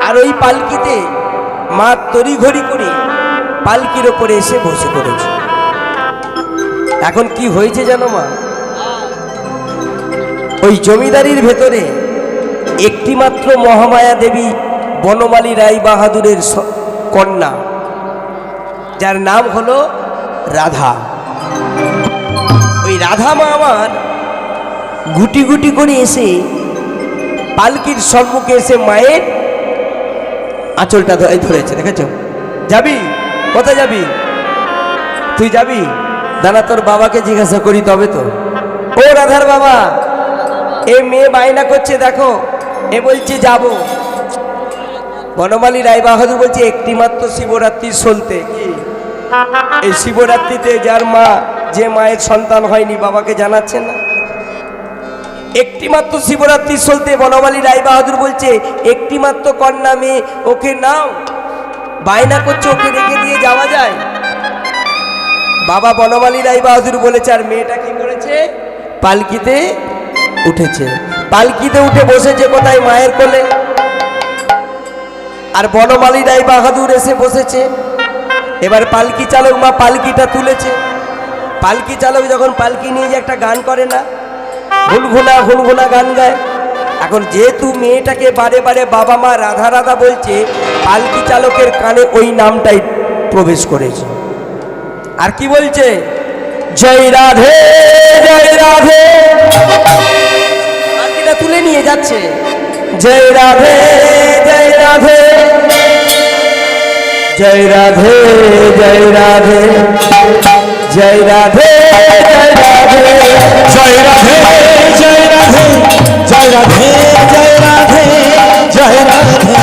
আর ওই পালকিতে মা তড়িঘড়ি করে পালকির ওপরে এসে বসে পড়েছে। এখন কি হয়েছে জানো মা? ওই জমিদারির ভেতরে একটিমাত্র মহামায়া দেবী বনমালী রায় বাহাদুরের কন্যা, যার নাম হলো রাধা। ওই রাধা মা আমার গুটি করে এসে পালকির সম্মুখে এসে মায়ের আঁচলটা ধরেছে, দেখেছো? যাবি? কোথায় যাবি? তুই যাবি? দাঁড়া, তোর বাবাকে জিজ্ঞাসা করি তবে তো। ও রাধার বাবা, এ মেয়ে বায়না করছে, দেখো এ বলছে যাব। বনমালী রায় বাহাদুর বলছে একটি মাত্র শিবরাত্রি চলতে, কি এই শিবরাত্রিতে যার মা, যে মায়ের সন্তান হয়নি, বাবাকে জানাচ্ছে না? একটি মাত্র শিবরাত্রি চলতে বনমালী রায় বাহাদুর বলছে একটি মাত্র কন্যা মেয়ে, ওকে নাও। বায়না করছে ওকে রেখে দিয়ে যাওয়া যায়? বাবা বনমালী রায় বাহাদুর বলেছে, আর মেয়েটা কি করেছে? পালকিতে উঠেছে। পালকিতে উঠে বসেছে কোথায়? মায়ের কোলে। আর বনমালী রায় বাহাদুর এসে বসেছে। এবার পালকি চালক মা পালকিটা তুলেছে। পালকি চালক যখন পালকি নিয়ে যে একটা গান করে না, হুনহুনা হুনহুনা গান গায়। এখন যেহেতু মেয়েটাকে বারে বারে বাবা মা রাধা রাধা বলছে, পালকি চালকের কানে ওই নামটাই প্রবেশ করেছে। আর কি বলছে? জয় রাধে জয় রাধে। পালকিটা তুলে নিয়ে যাচ্ছে, জয় রাধে জয় রাধে, জয় রাধে জয় রাধে, জয় রাধে জয় রাধে, জয় রাধে জয় রাধে, জয় রাধে জয় রাধে,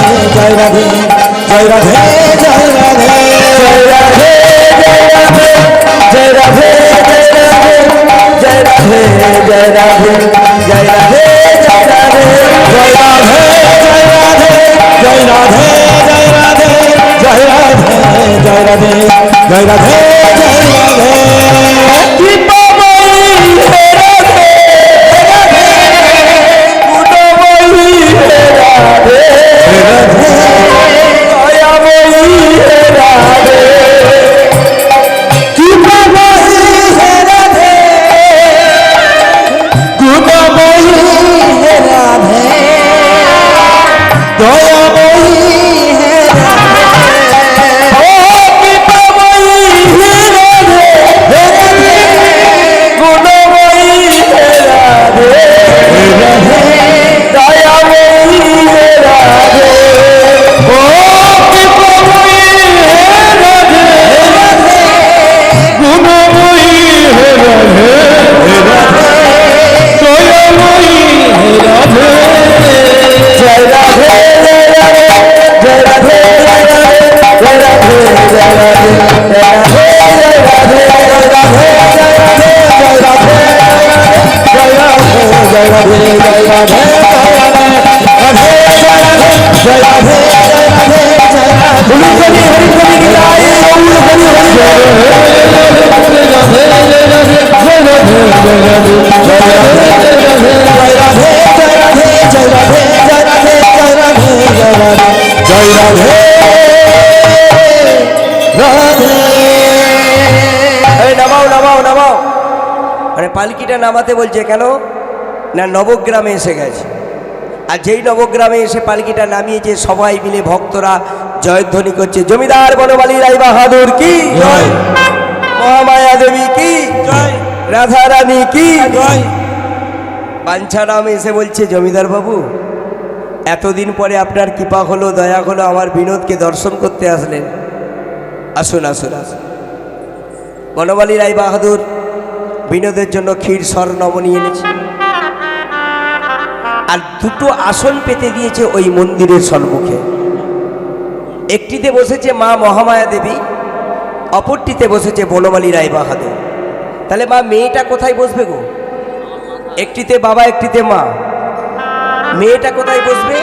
জয় রাধে জয় রাধে, জয় রাধে জয় রাধে, জয় রাধে জয় রাধে, জয় রাধে জয় রাধে, জয় রাধে জয় রাধে, জয় রাধে জয় রাধে, জয় রাধে জয় রাধে, জয় রাধে জয় রাধে, জয় রাধে জয় রাধে, জয় রাধে জয় রাধে। পালকিটা নামাতে বলছে কেন না? নবগ্রামে এসে গেছে। আর যেই নবগ্রামে এসে পালকিটা নামিয়েছে, সবাই মিলে ভক্তরা জয়ধ্বনি করছে, জমিদার বনমালী রায় বাহাদুর কি জয়, মহামায়া দেবী কি জয়, রাধা রানী কি জয়। বাঞ্ছারাম এসে বলছে, জমিদার বাবু এতদিন পরে আপনার কৃপা হলো, দয়া হলো, আমার বিনোদকে দর্শন করতে আসলেন, আসুন আসুন আসুন। বনমালী রায় বাহাদুর বিনোদের জন্য ক্ষীর স্বর্ণব নিয়ে এনেছে, আর দুটো আসন পেতে দিয়েছে ওই মন্দিরের সম্মুখে। একটিতে বসেছে মা মহামায়া দেবী, অপরটিতে বসেছে বনমালী রায় বাহাদুর। তাহলে মা মেয়েটা কোথায় বসবে গো? একটিতে বাবা, একটিতে মা। মেয়েটা কোথায় বসবে?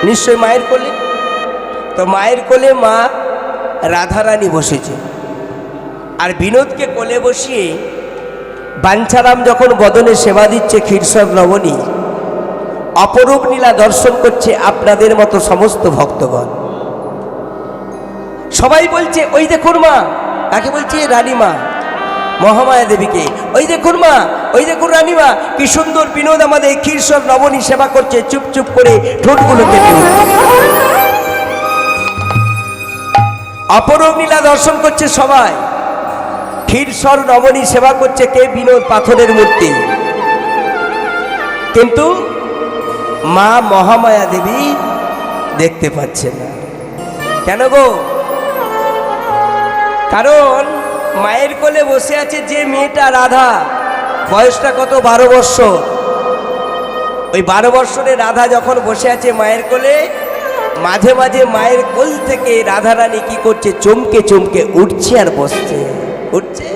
নিশ্চয় মায়ের কোলে। তো মায়ের কোলে মা রাধারানী বসেছে, আর বিনোদকে কোলে বসিয়ে বাঞ্ছারাম যখন বদনে সেবা দিচ্ছে ক্ষীরসর নবনী, অপরূপ লীলা দর্শন করছে আপনাদের মতো সমস্ত ভক্তগণ। সবাই বলছে ওই দেখুন মা। কাকে বলছে? রানীমা মহামায়া দেবীকে। ওই দেখুন মা, ওই দেখুন রানীমা, কি সুন্দর বিনোদ আমাদের ক্ষীরসর নবনী সেবা করছে, চুপ চুপ করে ঠোঁটগুলো কেটে উঠছে। অপরূপ লীলা দর্শন করছে সবাই। ক্ষীরসর নবনী সেবা করছে কে? বিনোদ, পাথরের মূর্তি। কিন্তু মা মহামায়া দেবী দেখতে পাচ্ছে না। কেন গো? কারণ মায়ের কোলে বসে আছে যে মেয়েটা রাধা, বয়সটা কত? 12 বৎসর। ওই 12 বৎসরের রাধা যখন বসে আছে মায়ের কোলে, মাঝে মাঝে মায়ের কোল থেকে রাধারানী কি করছে? চমকে চমকে উঠছে আর বসছে, উঠছে।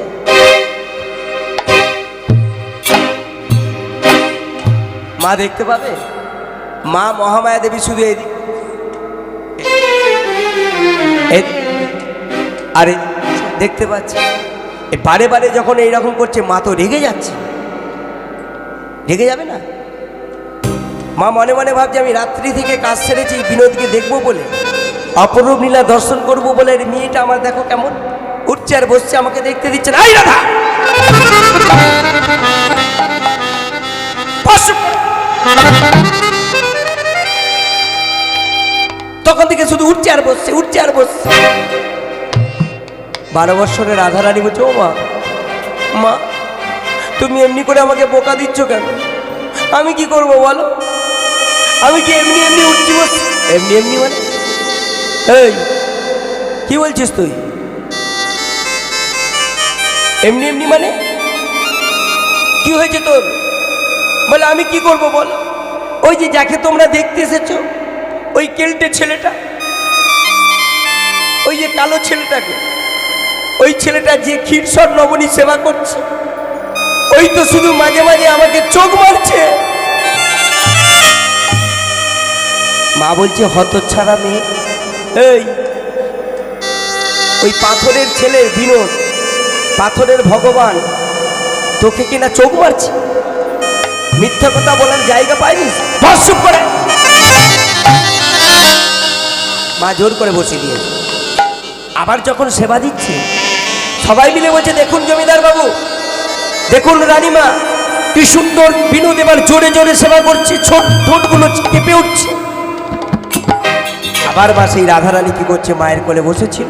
মা দেখতে পাবে? মা মহামায়া দেবী শুধু আরে দেখতে পাচ্ছে। বারে বারে যখন এইরকম করছে, মা তো রেগে যাচ্ছে। রেগে যাবে না? মা মনে মনে ভাবছে আমি রাত্রি থেকে কাজ সেরেছি বিনোদকে দেখবো বলে, অপরূপ লীলা দর্শন করবো বলে। মেয়েটা আমার দেখো কেমন উঠছে আর বসছে, আমাকে দেখতে দিচ্ছে না। রাধা, তখন থেকে শুধু উঠছে আর বসছে, উঠছে আর বসছে। 12 বৎসরের রাধারানী বলছে, ও মা, মা তুমি এমনি করে আমাকে বোকা দিচ্ছ কেন? আমি কি করব বলো? আমি কি এমনি এমনি উঠছি বসছি? এমনি এমনি মানে এই কি বলছিস তুই? এমনি এমনি মানে কি হয়েছে তোর? বলে আমি কি করব বল? ওই যে যাকে তোমরা দেখতে এসেছো, ওই কেলটে ছেলেটা, ওই যে কালো ছেলেটাকে, ওই ছেলেটা যে ক্ষীরসর নবনী সেবা করছে, ওই তো শুধু মাঝে মাঝে আমাকে চোখ মারছে। মা বলছে, হতচ্ছাড়া মেয়ে, এই ওই পাথরের ছেলে বিনোদ, পাথরের ভগবান, তোকে কিনা চোখ মারছে? মিথ্যা কথা বলার জায়গা পাইনি? চুপ করে। মা জোর করে বসিয়ে দিয়েছে। আবার যখন সেবা দিচ্ছে, সবাই মিলে বলছে, দেখুন জমিদার বাবু, দেখুন রানীমা, কি সুন্দর বিনোদ এবার জোরে জোরে সেবা করছে, ঠোঁটগুলো কেঁপে উঠছে। আবার মা সেই রাধারানী কি করছে? মায়ের কোলে বসেছিল।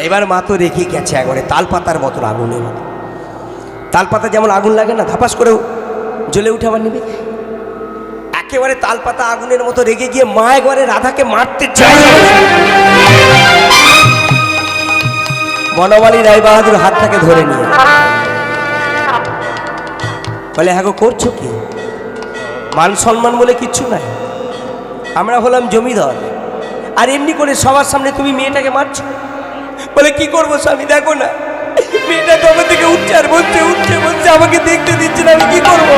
এবার মা তো রেখে গেছে একবারে তালপাতার মতো, আগুনের মতো। তালপাতা যেমন আগুন লাগে না, ধাপাস করে জ্বলে উঠে আবার নিবে, একেবারে তালপাতা আগুনের মতো রেগে গিয়ে মা একবারে রাধাকে মারতে চায়। বনমালী রায়বাহাদুর হাতটাকে ধরে নিয়ে বলে, হ্যাঁ গো, করছো কি? মান সম্মান বলে কিচ্ছু নাই, আমরা হলাম জমিদার, আর এমনি করে সবার সামনে তুমি মেয়েটাকে মারছো? বলে, কি করবো স্বামী, দেখো না মেয়েটা তবে থেকে উঠছে আর বলছে, উঠছে বলছে, আমাকে দেখতে দিচ্ছে না, আমি কি করবো?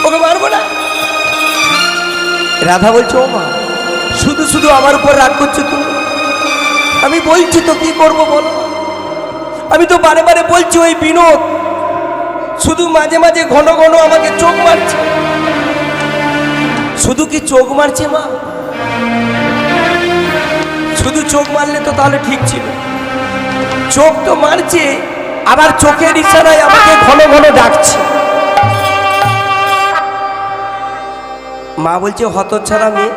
ওকে মারবো না? রাধা বলছে, ও মা, শুধু শুধু আমার উপর রাগ করছো তুমি? আমি বলছি তো, কি করবো বলো? আমি তো বারে বারে বলছি, ওই বিনোদ শুধু মাঝে মাঝে ঘন ঘন আমাকে চোখ মারছে। শুধু কি চোখ মারছে মা? শুধু চোখ মারলে তো তাহলে ঠিক ছিল। চোখ তো মারছে, আবার চোখের ইশারায় আমাকে ঘন ঘন ডাকছে। মা বলছে, হতচ্ছাড়া মেয়ে,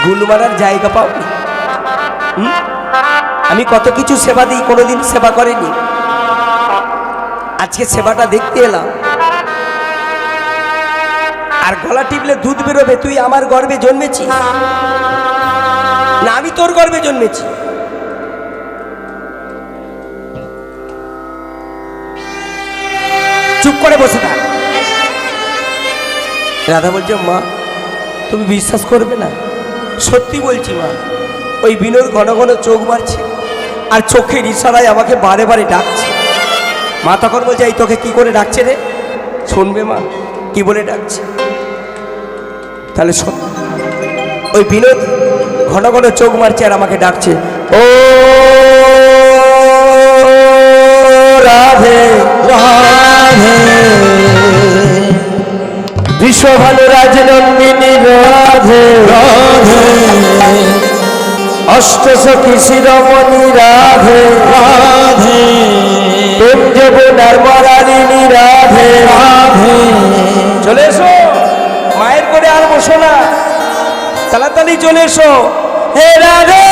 গুল মারার জায়গা পাওনি? আমি কত কিছু সেবা দিই, কোনোদিন সেবা করেনি, আজকে সেবাটা দেখতে এলাম। আর গলা টিপলে দুধ বেরোবে, তুই আমার গর্ভে জন্মেছিস না আমি তোর গর্ভে জন্মেছি? চুপ করে বসে থাক। রাধা বলছে, মা তুমি বিশ্বাস করবে না, সত্যি বলছি মা, ওই বিনোদ ঘন ঘন চোখ মারছে আর চোখের ইশারায় আমাকে বারে বারে ডাকছে। মা তখন বলছে, এই তোকে কি করে ডাকছে রে? শুনবে মা কি বলে ডাকছে? তাহলে শোন। ওই বিনোদ ঘন ঘন চোখ মারছে আর আমাকে ডাকছে, ও রাধে রাধে, বিশ্ব ভালো রাজনন্দিনী রাধে রাধে, অষ্টসখী শিরোমণি রাধে রাধে, প্রেম যমুনার মরালিনী রাধে রাধে। চলে এসো, মায়ের করে আর বসো না, তাড়াতাড়ি চলে এসো। হে রাধে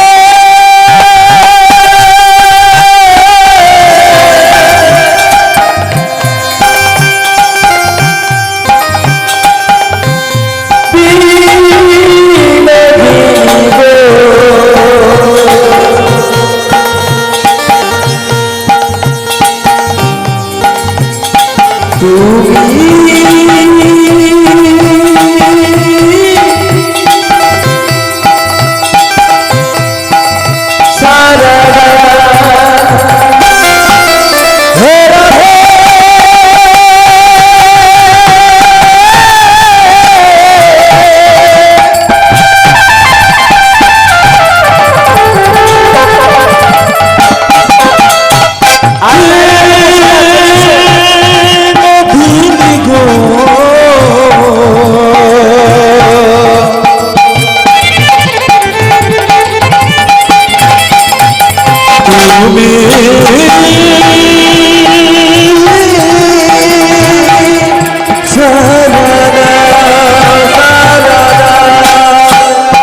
তুমি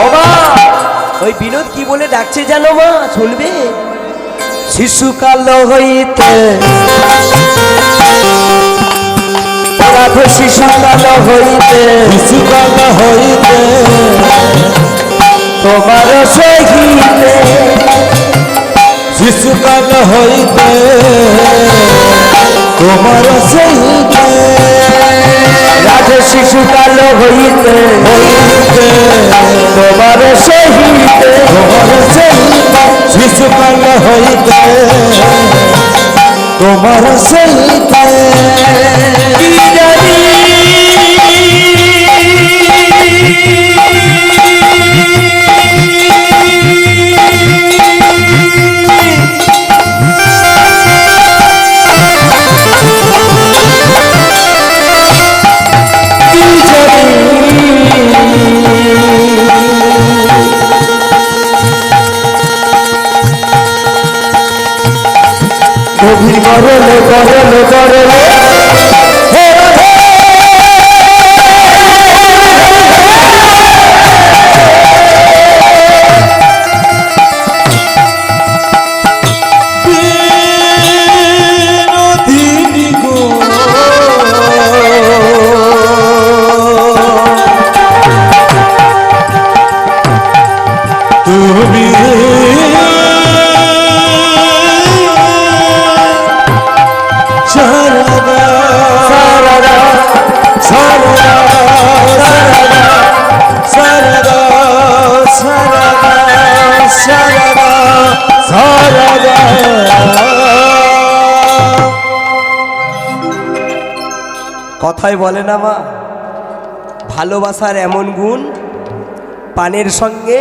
ওমা, ওই বিনোদ কি বলে ডাকছে জানো মা, শুনবে? শিশুকাল হইতে রাধে, শিশুকাল হইতে শিশুকাল হইতে তোমার সহিতে, শিশুকাল হইতে তোমার সহিতে রাধে শিশুকাল হইতে হইতে তোমার সহিতে, তোমার সহিতে শিশুকাল হইতে তোমার সহিতে কি জানি গভীর গরলে গরলে গরলে বিনোদিনী গো তুমি সারদা সারদা সারদা সারদা সারদা সারদা সারদা কথায় বলে না মা, ভালোবাসার এমন গুণ, পানের সঙ্গে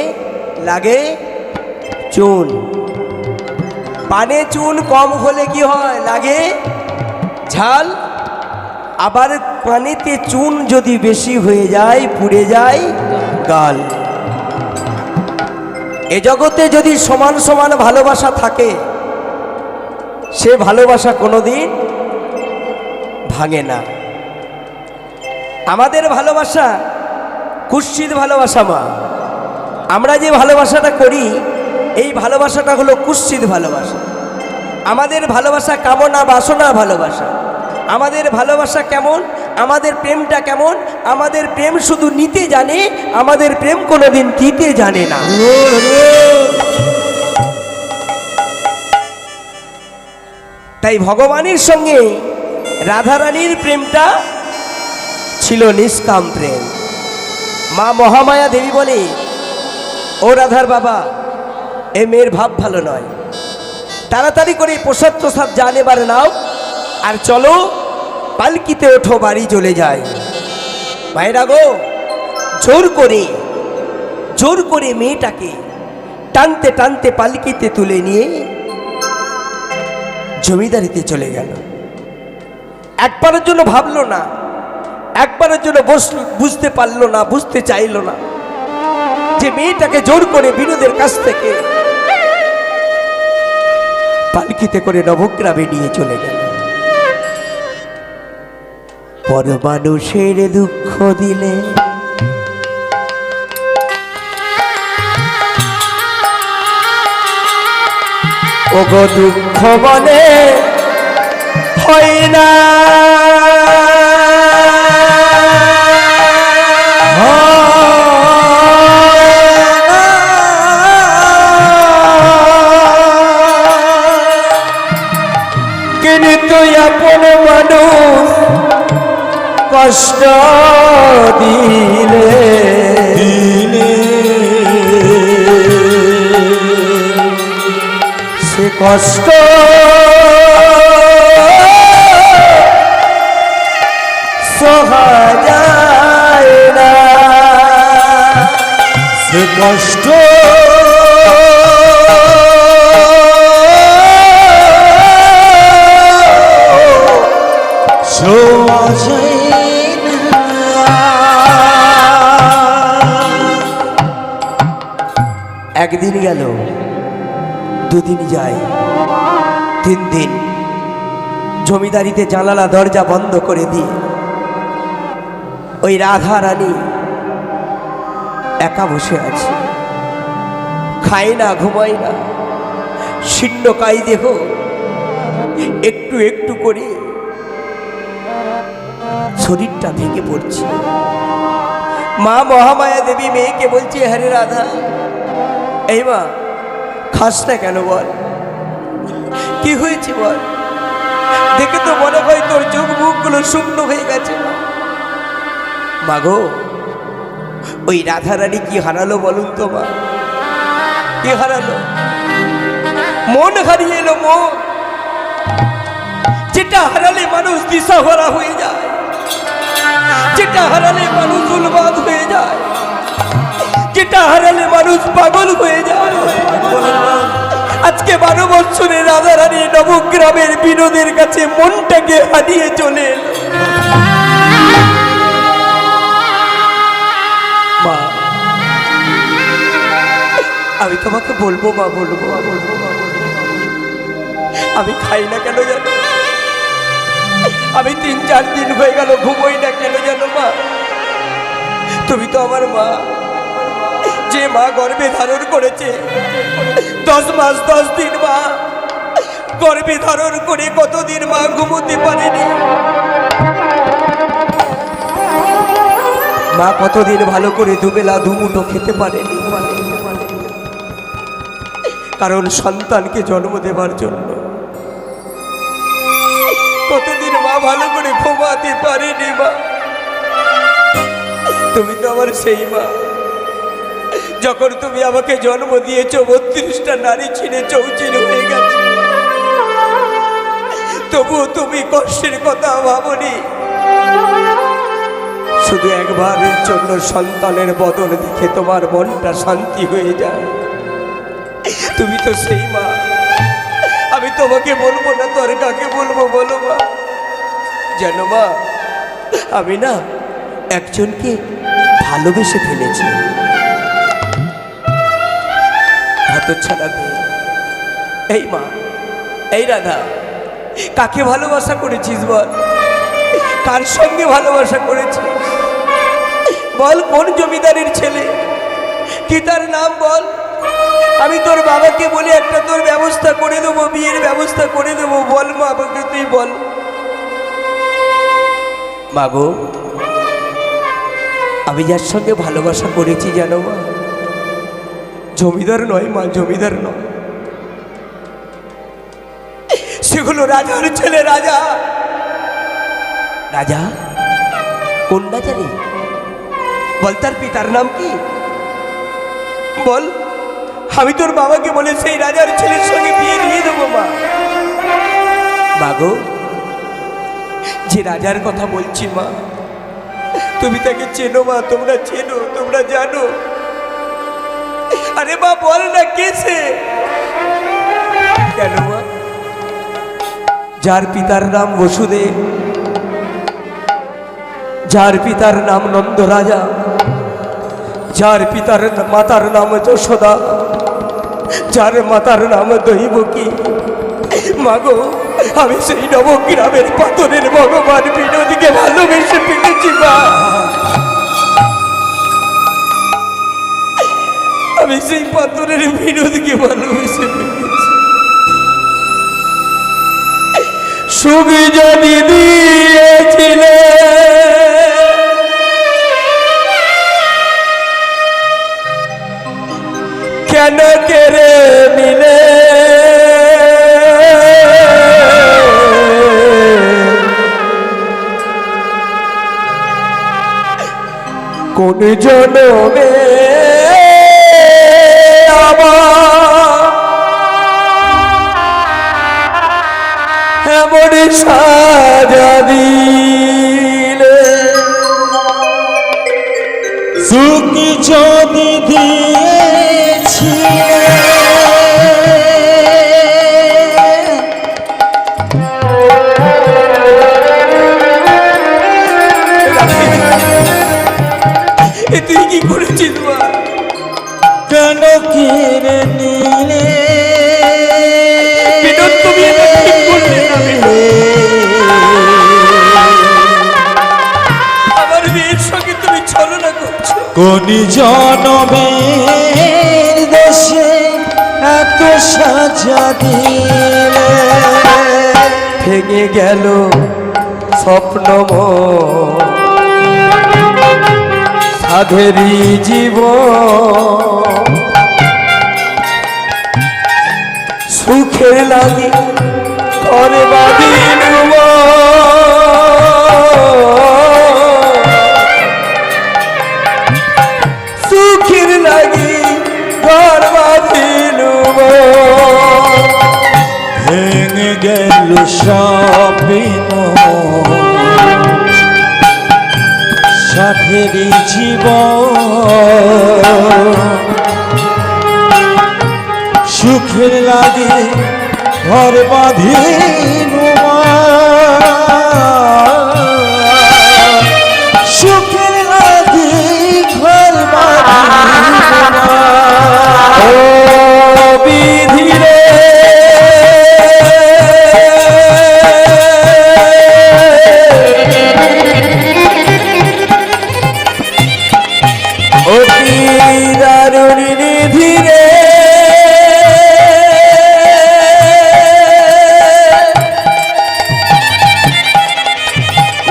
লাগে চুন। পানে চুন কম হলে কি হয়, লাগে ঝাল। আবার পানিতে চুন যদি বেশি হয়ে যায়, পুড়ে যায় গাল। এ জগতে যদি সমান সমান ভালোবাসা থাকে, সে ভালোবাসা কোনোদিন ভাঙে না। আমাদের ভালোবাসা কুৎসিত ভালোবাসা মা। আমরা যে ভালোবাসাটা করি, এই ভালোবাসাটা হলো কুৎসিত ভালোবাসা। আমাদের ভালোবাসা কামনা বাসনা ভালোবাসা। আমাদের ভালোবাসা কেমন, আমাদের প্রেমটা কেমন? আমাদের প্রেম শুধু নিতে জানে, আমাদের প্রেম কোনোদিন দিতে জানে না। তাই ভগবানের সঙ্গে রাধারানীর প্রেমটা ছিল নিষ্কাম প্রেম। মা মহামায়া দেবী বলে, ও রাধার বাবা, এ মেয়ের ভাব ভালো নয়, তাড়াতাড়ি করে প্রসাদ প্রসাদ জান এবার নাও, আর চলো পালকিতে ওঠো, বাড়ি চলে যায়। মায়েরা গো, জোর করে মেয়েটাকে টানতে টানতে পালকিতে তুলে নিয়ে জমিদারিতে চলে গেল। একবারের জন্য ভাবলো না, একবারের জন্য বুঝতে পারলো না, বুঝতে চাইলো না যে মেয়েটাকে জোর করে বিনোদের কাছ থেকে পালকিতে করে নবগ্রামে নিয়ে চলে গেল। পর মানুষের দুঃখ দিলে ওগো দুঃখ মনে হয় না, কিন্তু আপন মানুষ কষ্ট দিলে সে কষ্ট সহা যায় না, সে কষ্ট সওয়া যায় না। একদিন গেল, দুদিন যায়, দিন দিন জমিদারিতে জানালা দরজা বন্ধ করে দিয়ে ওই রাধা রানী একা বসে আছে, খায় না, ঘুমায় না, শীর্ণকায় দেহ, একটু একটু করে শরীরটা ভেঙে পড়ছে। মা মহামায়া দেবী মেয়েকে বলছে, হ্যাঁ রে রাধা, এই মা খাস না কেন বল, কি হয়েছে বল, দেখে তো মনে হয় তোর চোখ মুখগুলো শুকনো হয়ে গেছে। মা গো, ওই রাধারানী কি হারালো বলুন তো মা, কি হারালো? মন হারিয়ে এলো, মন যেটা হারালে মানুষ দিশাহারা হয়ে যায়, যেটা হারালে মানুষ উন্মাদ হয়ে যায়, যেটা হারালে মানুষ পাগল হয়ে যায়। আজকে 12 বছরে রাধারানী নবগ্রামের বিনোদের কাছে মনটাকে হারিয়ে চলে এলো। মা, আমি তোমাকে বলবো মা, বলবো মা, বলবো মা, আমি খাই না কেন জানো, আমি 3-4 দিন হয়ে গেল ঘুমোই না কেন জানো মা? তুমি তো আমার মা, যে মা গর্ভে ধারণ করেছে 10 মাস 10 দিন, মা গর্ভে ধারণ করে কতদিন মা ঘুমোতে পারেনি, মা কতদিন ভালো করে দুবেলা দুমুঠো খেতে পারেনি, কারণ সন্তানকে জন্ম দেবার জন্য কতদিন মা ভালো করে ঘুমাতে পারেনি। মা তুমি তো আমার সেই মা, যখন তুমি আমাকে জন্ম দিয়েছ 32টা নারী ছিঁড়ে চৌচির হয়ে গেছে, তবুও তুমি কষ্টের কথা ভাবনি। শুধু একবারের জন্য সন্তানের বদল দেখে তোমার মনটা শান্তি হয়ে যায়। তুমি তো সেই মা, আমি তোমাকে বলবো না তোর কাকে বলবো বলো মা? জানো মা, আমি না একজনকে ভালোবেসে ফেলেছি, হতচ্ছাড়া মেয়ে। এই মা, এই রাধা, কাকে ভালোবাসা করেছিস বল? কার সঙ্গে ভালোবাসা করেছিস বল? কোন জমিদারের ছেলে, কি তার নাম বল? আমি তোর বাবাকে বলে একটা তোর ব্যবস্থা করে দেবো, বিয়ের ব্যবস্থা করে দেবো, বল মা আমাকে, তুই বল। মা গো, আমি যার সঙ্গে ভালোবাসা করেছি জানো মা, জমিদার নয় মা, জমিদার নয়, সেগুলো রাজার ছেলে। রাজা, রাজা কোন রাজা রে বল? তার পিতার নাম কি বল? আমি তোর বাবাকে বলে সেই রাজার ছেলের সঙ্গে বিয়ে দিয়ে দেবো মা। মা গো, যে রাজার কথা বলছি মা, তুমি তাকে চেনো মা, তোমরা চেনো, তোমরা জানো। আরে মা বল না, কে সে? কেন মা? যার পিতার নাম বসুদেব, যার পিতার নাম নন্দ রাজা, যার পিতার মাতার নাম যশোদা, যার মাতার নাম দৈবকী। মাগো, আমি সেই নবগ্রামের পাথরের ভগবান বিনোদীকে ভালোবেসে ফেলেছি মা, আমি সেই পাথরের বিনোদীকে ভালোবেসে ফেলেছি। সুখ যদি দিয়েছিলে কেন কেড়ে নিলে? কোন জনমে এমন সাজা দিলে? সুখ যদি দিয়েছি তুই কি করেছিস মা? কেন কেড়ে নিলে? বিনোদ, তুমি কোন জনমের দোষে এত সাজা দিলে ভেঙে গেল স্বপ্ন সাধেরি জীবন সুখের লাগে করে বাঁধিল সুখের লাগে ঘর বাঁধিল ভেঙে গেল স্বপ্ন সাথেরি জীবন সুখের লাগে ঘর বাঁধিল সুখের লাগে ঘর বাঁধিল ও বিধি রে অতি দারুণ নিধি রে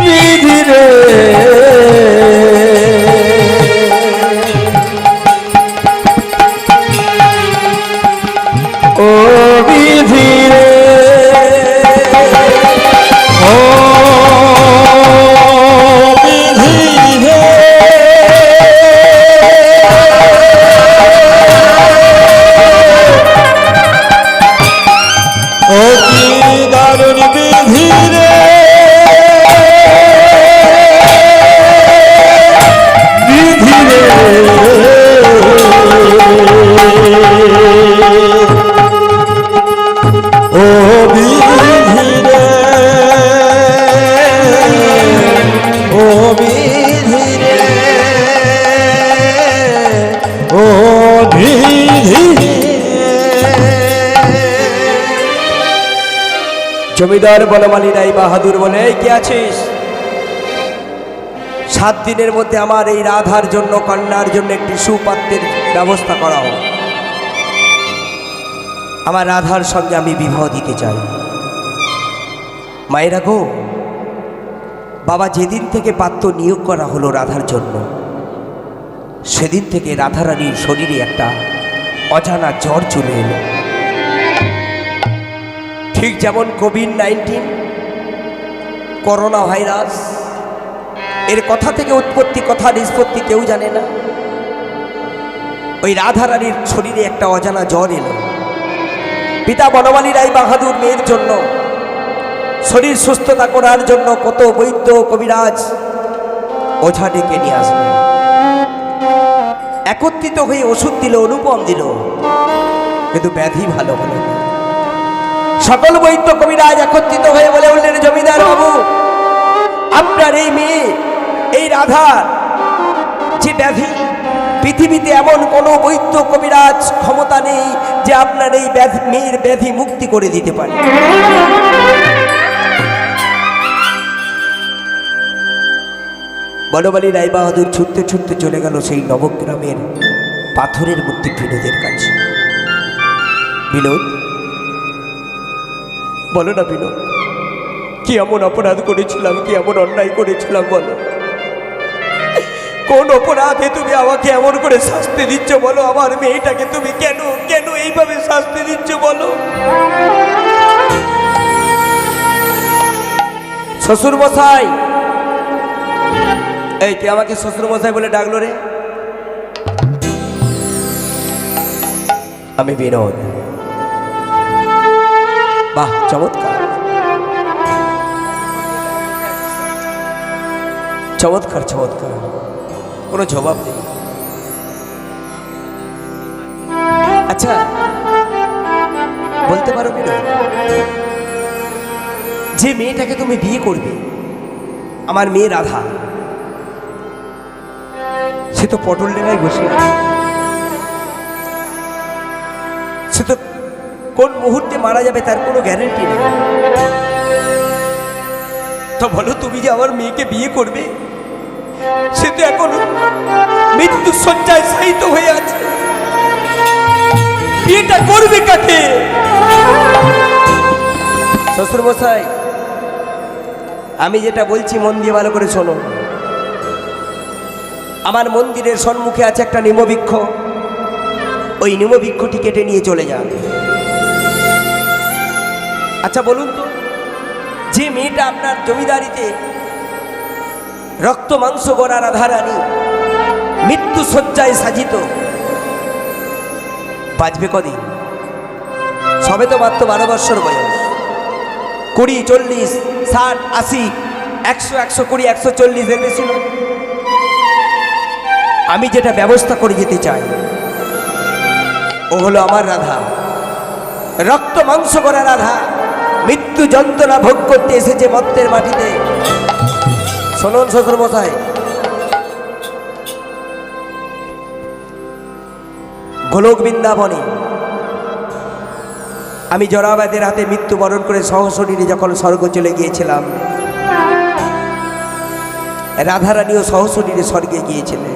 নিধি রে ও বিধি রে ও বিধি রে ও কি দারুণ বিধি রে বিধি রে ও বিধি রে ও বিধি রে ও বিধি রে জমিদার বনমালী রায় বাহাদুর বলে, এই কে আছিস? 7 দিনের মধ্যে আমার এই রাধার জন্য, কন্যার জন্য একটি সুপাত্রের ব্যবস্থা করা হোক। আমার রাধার সঙ্গে আমি বিবাহ দিতে চাই। মায়েরা গো, বাবা যেদিন থেকে পাত্র নিয়োগ করা হলো রাধার জন্য, সেদিন থেকে রাধারানীর শরীরে একটা অজানা জ্বর চলে এলো। ঠিক যেমন কোভিড-19, করোনা ভাইরাস, এর কথা থেকে উৎপত্তি, কথা নিষ্পত্তি কেউ জানে না। ওই রাধারানীর শরীরে একটা অজানা জ্বর এলো। পিতা বনমালী রায় বাহাদুর মেয়ের জন্য, শরীর সুস্থতা করার জন্য কত বৈদ্য কবিরাজ ওঝা ডেকে নিয়ে আসবে। একত্রিত হয়ে ওষুধ দিল, অনুপম দিল, কিন্তু ব্যাধি ভালো হলো না। সকল বৈদ্য কবিরাজ একত্রিত হয়ে বলে উঠলেন, জমিদার বাবু, আপনার এই মেয়ে, এই রাধা যে ব্যাধি, পৃথিবীতে এমন কোনো বৈদ্য কবিরাজ ক্ষমতা নেই যে আপনার এই মেয়ের ব্যাধি মুক্তি করে দিতে পারে। বনমালী রায় বাহাদুর ছুটতে ছুটতে চলে গেল সেই নবগ্রামের পাথরের মূর্তি বিনোদের কাছে। বিনোদ, বলো না বিনোদ, কি এমন অপরাধ করেছিলাম, কি এমন অন্যায় করেছিলাম বলো? কোন অপরাধে তুমি আমাকে এমন করে শাস্তি দিচ্ছ বলো? আমার মেয়েটাকে তুমি কেন কেন এইভাবে শাস্তি দিচ্ছ বলো? শ্বশুর মশাই, এই কে আমাকে শ্বশুর মশাই বলে ডাকলো রে? আমি বিনোদ। বাহ, চমৎকার চমৎকার চমৎকার, কোনো জবাব নেই। আচ্ছা বলতে পারো বিনোদ, যে মেয়েটাকে তুমি বিয়ে করবে, আমার মেয়ে রাধা, সে তো পটল ডেঙ্গায় বসে আছে। সে তো কোন মুহূর্তে মারা যাবে তার কোনো গ্যারেন্টি নেই। তো বলো, তুমি যে আমার মেয়েকে বিয়ে করবে, সে তো এখন মৃত্যু শয্যায় শায়িত হয়ে আছে। বিয়েটা করবে কাকে? শ্বশুর মশাই, আমি যেটা বলছি মন দিয়ে ভালো করে শোনো। আমার মন্দিরের সম্মুখে আছে একটা নিমবৃক্ষ, ওই নিমবৃক্ষটি কেটে নিয়ে চলে যান। আচ্ছা বলুন তো, যে মেয়েটা আপনার জমিদারিতে রক্ত মাংস গড়া রাধারানী মৃত্যু শয্যায় সাজিত, বাঁচবে কদিন? সবে তো মাত্র 12 বৎসর বয়স। 20, 40, 60, 80, 100, 120, 140 এর বেশি নয়। আমি যেটা ব্যবস্থা করে যেতে চাই ও হলো আমার রাধা, রক্ত মাংস করা রাধা, মৃত্যু যন্ত্রণা ভোগ করতে এসেছে মত্তের মাটিতে। শুনুন শ্বশুর মশাই, গোলক বৃন্দাবনে আমি জরাবাদের হাতে মৃত্যুবরণ করে সহশরীরে যখন স্বর্গ চলে গিয়েছিলাম, রাধারানীও সহশরীরে স্বর্গে গিয়েছিলেন।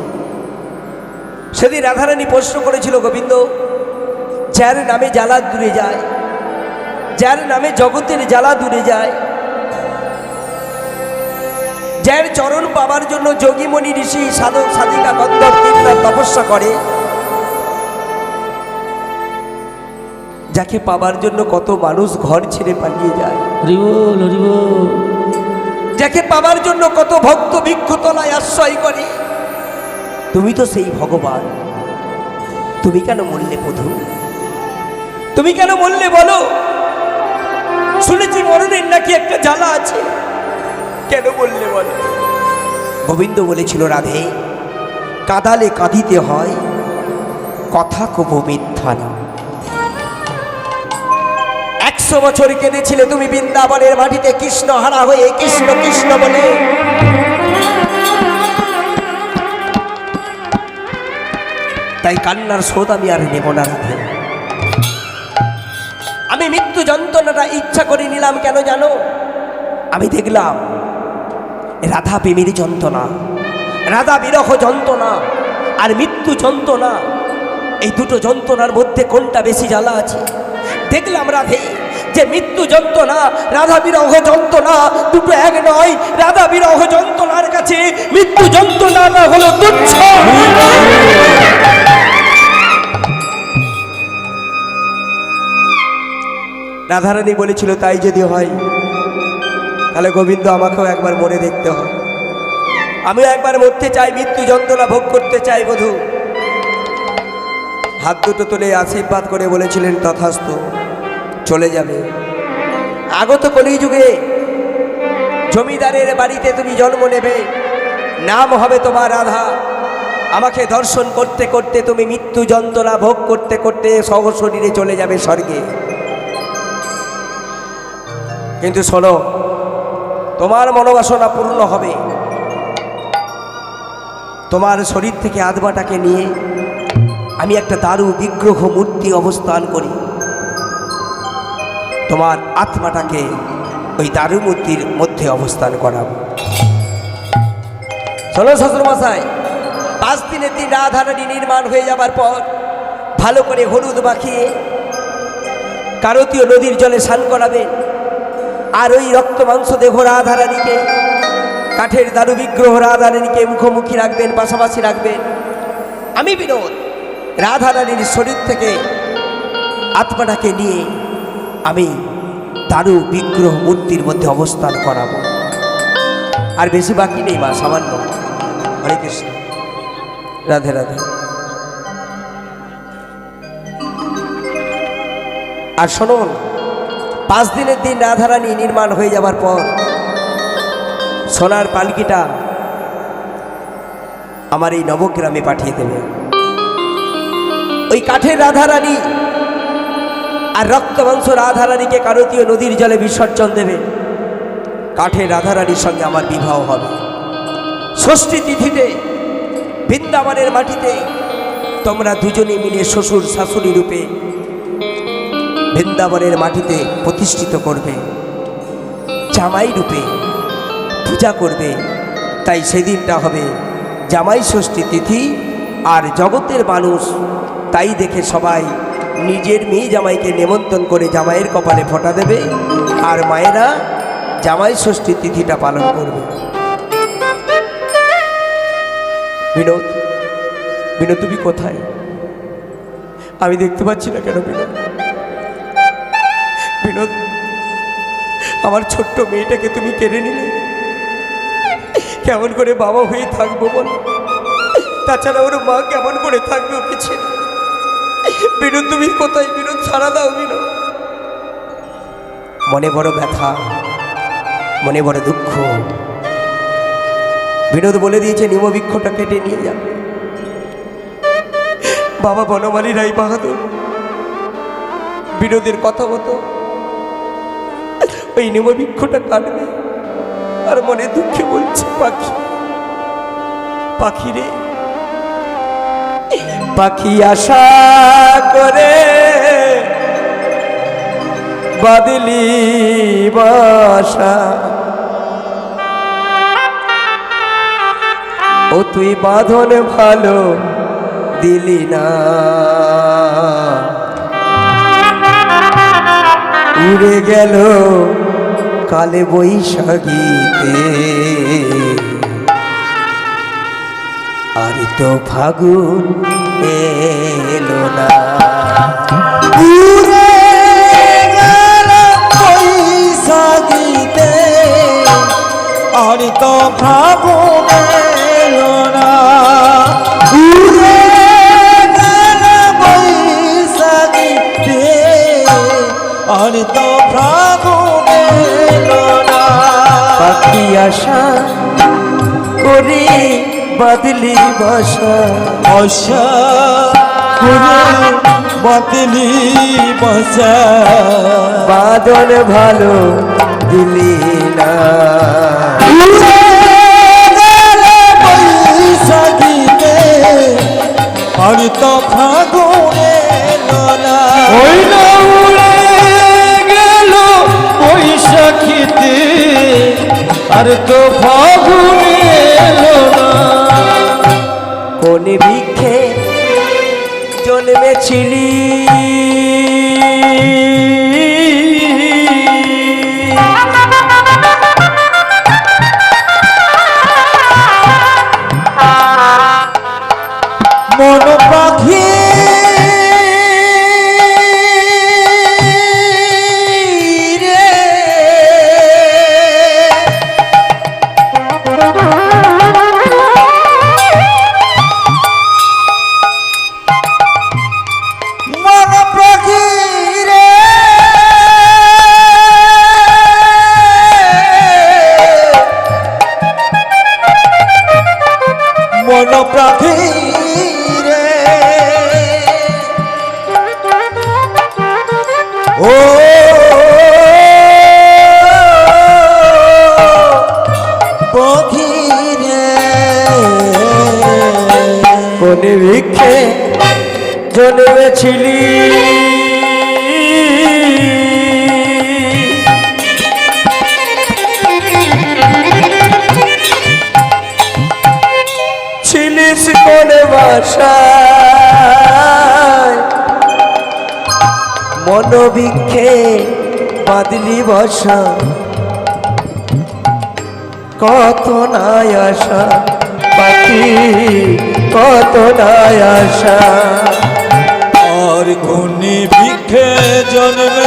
সেদিন রাধারানী প্রশ্ন করেছিল, গোবিন্দ, যার নামে জ্বালা দূরে যায়, যার নামে জগতের জ্বালা দূরে যায়, যার চরণ পাবার জন্য যোগীমণি ঋষি সাধক সাধিকা গন্ধর্ব কীর্তন তপস্যা করে, যাকে পাবার জন্য কত মানুষ ঘর ছেড়ে পালিয়ে যায়, যাকে পাবার জন্য কত ভক্ত বৃক্ষতলায় আশ্রয় করে, তুমি তো সেই ভগবান। তুমি কেন মরলে বধূ? তুমি কেন মরলে বলো? শুনেছি মরণের নাকি একটা জ্বালা আছে, কেন বললে বলো? গোবিন্দ বলেছিল, রাধে, কাঁদালে কাঁদিতে হয়, কথা কবু মিথ্যা না। 100 বছর কেঁদেছিলে তুমি বৃন্দাবনের মাটিতে কৃষ্ণ হারা হয়ে, কৃষ্ণ কৃষ্ণ বলে। তাই কান্নার শোধ আমি আর নেব না রাধে। আমি মৃত্যু যন্ত্রণাটা ইচ্ছা করে নিলাম, কেন জানো? আমি দেখলাম রাধা প্রেমের যন্ত্রণা, রাধা বিরহ যন্ত্রণা আর মৃত্যু যন্ত্রণা, এই দুটো যন্ত্রণার মধ্যে কোনটা বেশি জ্বালা আছে? দেখলাম রাধে যে মৃত্যু যন্ত্রণা, রাধা বিরহ যন্ত্রণা দুটো এক নয়। রাধা বিরহ যন্ত্রণার কাছে মৃত্যু যন্ত্রণাটা হলো তুচ্ছ। রাধারানী বলেছিল, তাই যদি হয় তাহলে গোবিন্দ আমাকেও একবার মরে দেখতে হয়। আমিও একবার মরতে চাই, মৃত্যু যন্ত্রণা ভোগ করতে চাই বধূ। হাত দুটো তুলে আশীর্বাদ করে বলেছিলেন, তথাস্তু, চলে যাবে। আগত কলিযুগে জমিদারের বাড়িতে তুমি জন্ম নেবে, নাম হবে তোমার রাধা। আমাকে দর্শন করতে করতে তুমি মৃত্যু যন্ত্রণা ভোগ করতে করতে সহশরীরে চলে যাবে স্বর্গে। কিন্তু শোনো, তোমার মনোবাসনা পূর্ণ হবে। তোমার শরীর থেকে আত্মাটাকে নিয়ে আমি একটা দারু বিগ্রহ মূর্তি অবস্থান করি, তোমার আত্মাটাকে ওই দারু মূর্তির মধ্যে অবস্থান করাবো। শোনো শ্বশুরমশাই, 5 দিনের দিন রাধারানী নির্মাণ হয়ে যাবার পর ভালো করে হলুদ মাখিয়ে কারতীয় নদীর জলে স্নান করাবেন। আর ওই রক্ত মাংস দেহ রাধারানীকে, কাঠের দারু বিগ্রহ রাধারানীকে মুখোমুখি রাখবেন, পাশাপাশি রাখবেন। আমি বিনোদ রাধারানীর শরীর থেকে আত্মাটাকে নিয়ে আমি দারু বিগ্রহ মূর্তির মধ্যে অবস্থান করাবো। আর বেশি বাকি নেই মা, সামান্য। হরে কৃষ্ণ, রাধে রাধে। আর শুনুন, 5 দিনের দিন রাধারানী নির্মাণ হয়ে যাবার পর সোনার পালকিটা আমার এই নবগ্রামে পাঠিয়ে দেবে। ওই কাঠের রাধারানী আর রক্ত মাংস রাধারানীকে কারতীয় নদীর জলে বিসর্জন দেবে। কাঠের রাধারানীর সঙ্গে আমার বিবাহ হবে। ষষ্ঠী তিথিতে বৃন্দাবনের মাটিতে তোমরা দুজনে মিলে শ্বশুর শাশুড়ি রূপে বৃন্দাবনের মাটিতে প্রতিষ্ঠিত করবে, জামাই রূপে পূজা করবে। তাই সেদিনটা হবে জামাই ষষ্ঠী তিথি আর জগতের মানুষ তাই দেখে সবাই নিজের মেয়ে জামাইকে নেমন্তন্ন করে জামাইয়ের কপালে ফোঁটা দেবে, আর মায়েরা জামাই ষষ্ঠী তিথিটা পালন করবে। বিনোদ, বিনোদ তুমি কোথায়? আমি দেখতে পাচ্ছি না কেন বিনোদ? বিনোদ, আমার ছোট্ট মেয়েটাকে তুমি কেড়ে নিলে, কেমন করে বাবা হয়ে থাকবো বল? তাছাড়া ওর মা কেমন করে থাকবে ওকে ছেড়ে? বিনোদ তুমি কোথায়? বিনোদ ছাড়া দাও বিনোদ। মনে বড় ব্যথা, মনে বড় দুঃখ। বিনোদ বলে দিয়েছে নিমবৃক্ষটা কেটে নিয়ে যাবে। বাবা বনমালী রায় বাহাদুর বিনোদের কথা মতো ওই নিমবৃক্ষটা কাটবে, আর মনে দুঃখে বলছে, পাখি পাখি রে পাখি আশা করে বাদলি বাসা, ও তুই বাঁধন ভালো দিলি না, উড়ে গেল কালে বৈশাখীতে, আর তো ফাগুন এলো না। উড়ে গেল বৈশাখীতে, আর তো ফাগুন এলো না। উড়ে গেল বৈশাখীতে, আর তো ফাগুন এলো না। পাখি আশা করে বাদলি বাসা, আশা করে বাদলি বাসা, বাদন ভালো দিলি না। উড়ে গেল বৈশাখীতে, আর তো ফাগুন এলো না। উড়ে গেল বৈশাখীতে, আর তো ফাগুন এলো না। কোন বৃক্ষে জন্মেছিলি, মন পাখি রে, মন পাখি রে, মন পাখি রে, ও পাখি রে, কোন বৃক্ষে জন্মেছিলি, ছিলিস কোন বাসায়, মনোবৃক্ষে বাদলি বসা, কত নাই আশা পাখি, কত নাই আশা। আর কোন বৃক্ষে জন্মেছিলি,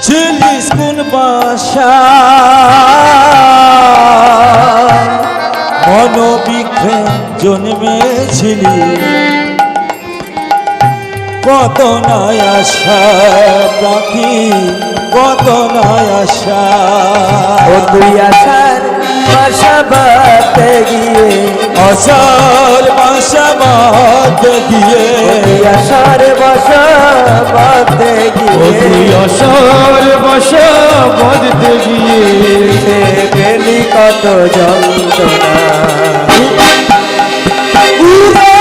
ছিলিস কোন বাসা, মনোবৃক্ষে জন্মেছিলি, কত নাই আশা পাখি, কত নাই আশা। ও তুই আশার বাসা বাঁধতে গিয়ে, আশার বাসা বাঁধতে গিয়ে, তুই আশার বাসা বাঁধতে গিয়ে, অসর বসা বাঁধতে গিয়ে, সে পেলি কত যন্ত্রণা। উড়ে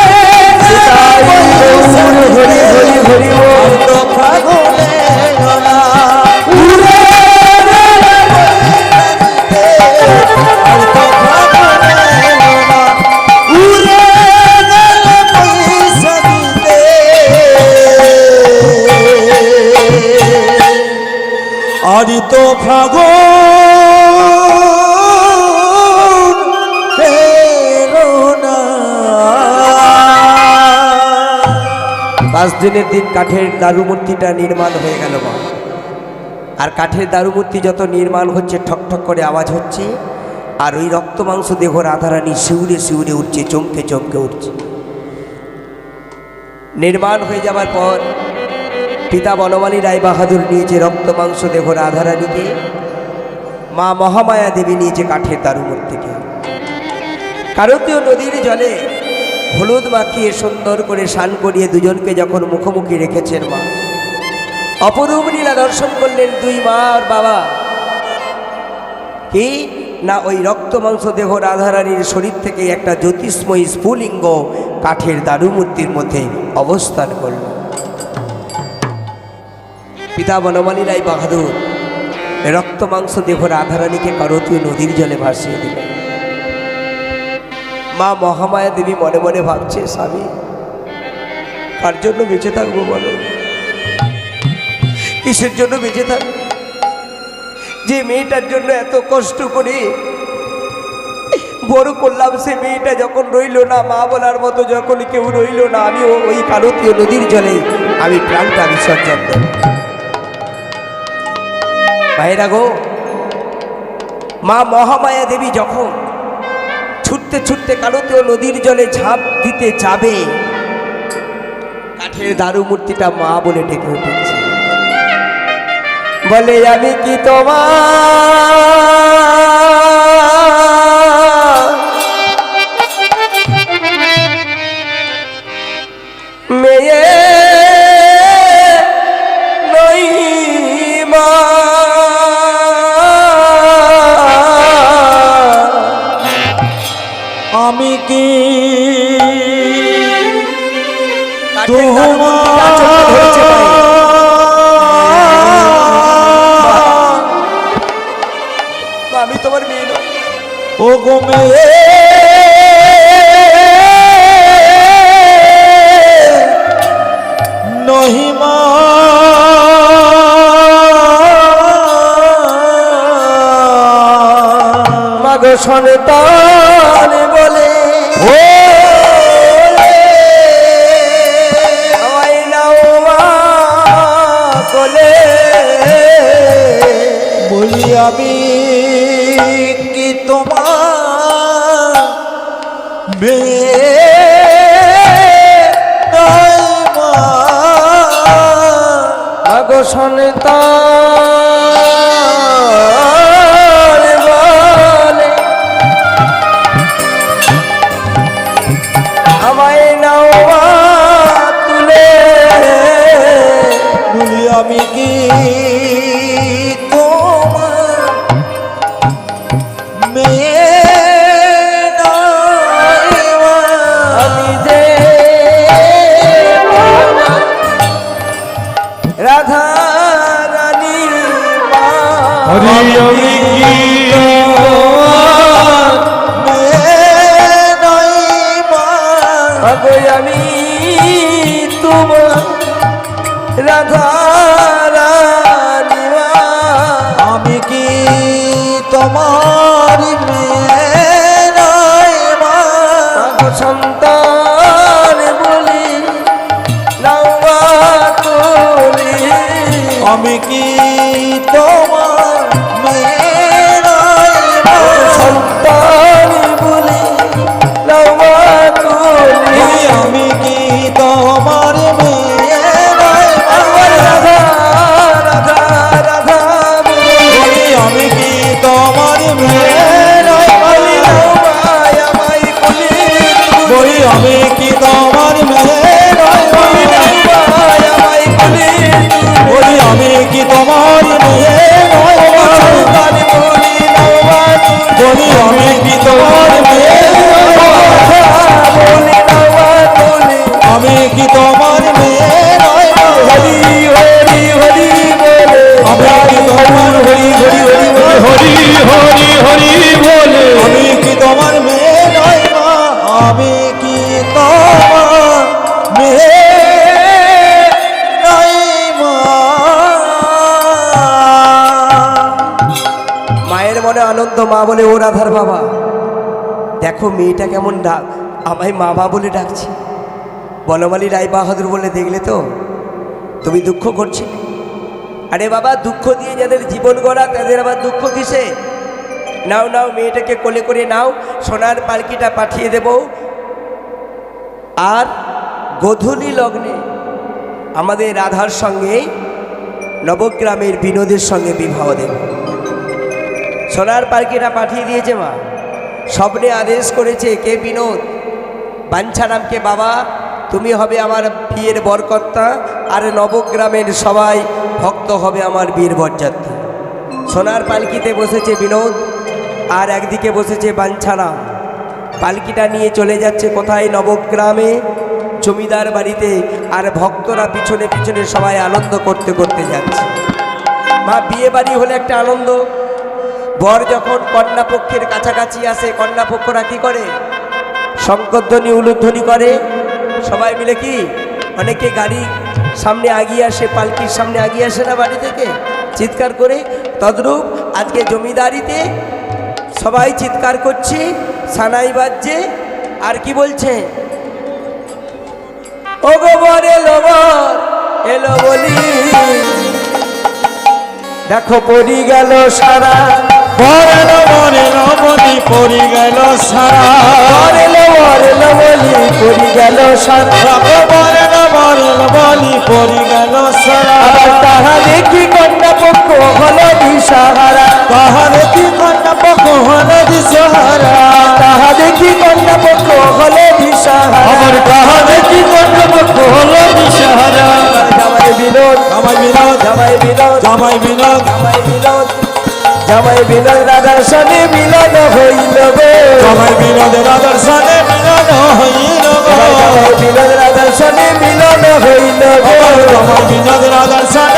ফাগুন এলো না। 5 দিনের দিন কাঠের দারু মূর্তিটা নির্মাণ হয়ে গেল মা। আর কাঠের দারু মূর্তি যত নির্মাণ হচ্ছে ঠক ঠক করে আওয়াজ হচ্ছে, আর ওই রক্ত মাংস দেহ রাধারানী শিউরে শিউরে উঠছে, চমকে চমকে উঠছে। নির্মাণ হয়ে যাবার পর পিতা বনমালী রায় বাহাদুর নিয়েছে রক্ত মাংস দেহ রাধারানীকে, মা মহামায়া দেবী নিয়েছে কাঠের দারু মূর্তিকে। কারতীয় নদীর জলে হলুদ মাখিয়ে সুন্দর করে স্নান করিয়ে দুজনকে যখন মুখোমুখি রেখেছেন মা, অপরূপ লীলা দর্শন করলেন দুই মা আর বাবা। কি না, ওই রক্ত মাংস দেহ রাধারানীর শরীর থেকে একটা জ্যোতিষ্ময়ী স্ফুলিঙ্গ কাঠের দারু মূর্তির মধ্যে অবস্থান করল। পিতা বনমালী রায় বাহাদুর রক্ত মাংস দেহ রাধারানীকে কারতীয় নদীর জলে ভাসিয়ে দিলেন। মা মহামায়া দেবী মনে মনে ভাবছে, স্বামী কার জন্য বেঁচে থাকবো বলো, কিসের জন্য বেঁচে থাকবো? যে মেয়েটার জন্য এত কষ্ট করে বড় করলাম, সে মেয়েটা যখন রইল না, মা বলার মতো যখন কেউ রইল না, আমি ওই কারতীয় নদীর জলে আমি প্রাণটা বিসর্জন দেব। ভাইরা গো, মা মহামায়া দেবী যখন ছুটতে ছুটতে কারতীয় নদীর জলে ঝাঁপ দিতে যাবে, কাঠের দারু মূর্তিটা মা বলে ডেকে উঠেছে, বলে আমি কি তোমার মেয়ে নই মা? আমি কি কাঠের দারু মূর্তিটা চোখে ধরেছে ভাই। আমি তোমার মেয়ে নই। ও গো মেয়ে নহিমা, মাগো সন্তান বলে আমায় নাও মা কোলে। বলি আমি কি তোমার মেয়ে নই মা? মাগো সন্তান বলে আমায় নাও মা তুলে। বলি আমি কি তোমার মেয়ে নই মা? আমি যে রাধা রানী মা। হরি আমি কি তোমার মেয়ে নই মা? মাগো আমি তোমার রাধা রানী মা। আমি কি তোমার মেয়ে নই মা? মাগো সন্তান বলি নাও মা তুলি। আমি কি তোমার মেয়ে নই মা? সন্তান বলি নাও মা তুলি। আমি কি তোমার মেয়ে নই মা? রাধা রাধা রাধা বলি আমি কি তোমার মেয়ে নই মা? আমায় বলি বলি আমি কি তোমার মেয়ে নই মা? আমায় বলি বলি আমি কি তোমার মেয়ে নই মা? বলি আমি কি তোমার মেয়ে নই মা? আমি কি তোমার মেয়ে নই মা? হরি হরি হরি বলে আমি কি তোমার হরি হরি হরি বলে? হরি হরি হরি বলে আমি কি তোমার মেয়ে নই মা? আমি কি তোমার মেয়ে নই মা? ডাকতো মা বলে, ও রাধার বাবা দেখো মেয়েটা কেমন ডাক, আমায় মা বলে ডাকছে। বনমালী রায় বাহাদুর বলে, দেখলে তো তুমি দুঃখ করছিলে। আরে বাবা, দুঃখ দিয়ে যাদের জীবন গড়া তাদের আবার দুঃখ কিসে? নাও নাও, মেয়েটাকে কোলে করে নাও, সোনার পালকিটা পাঠিয়ে দেব, আর গোধূলি লগ্নে আমাদের রাধার সঙ্গে নবগ্রামের বিনোদের সঙ্গে বিবাহ দেব। সোনার পালকিটা পাঠিয়ে দিয়েছে মা, স্বপ্নে আদেশ করেছে কে? বিনোদ। বাঞ্ছারামকে, বাবা তুমি হবে আমার বিয়ের বরকর্তা, আর নবগ্রামের সবাই ভক্ত হবে আমার বিয়ের বরযাত্রী। সোনার পালকিতে বসেছে বিনোদ, আর একদিকে বসেছে বাঞ্ছারাম। পালকিটা নিয়ে চলে যাচ্ছে কোথায়? নবগ্রামে জমিদার বাড়িতে, আর ভক্তরা পিছনে পিছনে সবাই আনন্দ করতে করতে যাচ্ছে। মা, বিয়ে বাড়ি হলে একটা আনন্দ। বর যখন কন্যাপক্ষের কাছাকাছি আসে, কন্যাপক্ষরা কি করে? শঙ্করধ্বনি উলুধ্বনি করে, সবাই মিলে কি, অনেকে গাড়ি সামনে আগিয়ে আসে, পালকির সামনে আগিয়ে আসে না বাড়ি থেকে চিৎকার করে। তদ্রূপ আজকে জমিদারিতে সবাই চিৎকার করছে, সানাই বাজছে, আর কি বলছে? ও গো বর এলো, বর এলো বলি, দেখো পড়ি গেল সারা। বর এলো বলি পড়ি গেল সারা। বর এলো বলি পড়ি গেল সারা। বর এলো বলি পড়ি গেল সারা। আবার তাহা দেখি কন্যাপক্ষ হলো দিশাহারা। তাহা দেখি কন্যাপক্ষ হলো দিশাহারা। তাহা দেখি কন্যাপক্ষ হলো দিশাহারা। আমার তাহা দেখি কন্যাপক্ষ হলো দিশাহারা। জামাই বিনোদ, জামাই বিনোদ, জামাই বিনোদ, জামাই বিনোদ, জামাই বিনোদ, জামাই বিনোদ রাধার সনে মিলন হইল গো। জামাই বিনোদের আদর্শনে মিলন হইল গো। জামাই বিনোদ রাধার সনে মিলন হইল গো। জামাই বিনোদের আদর্শনে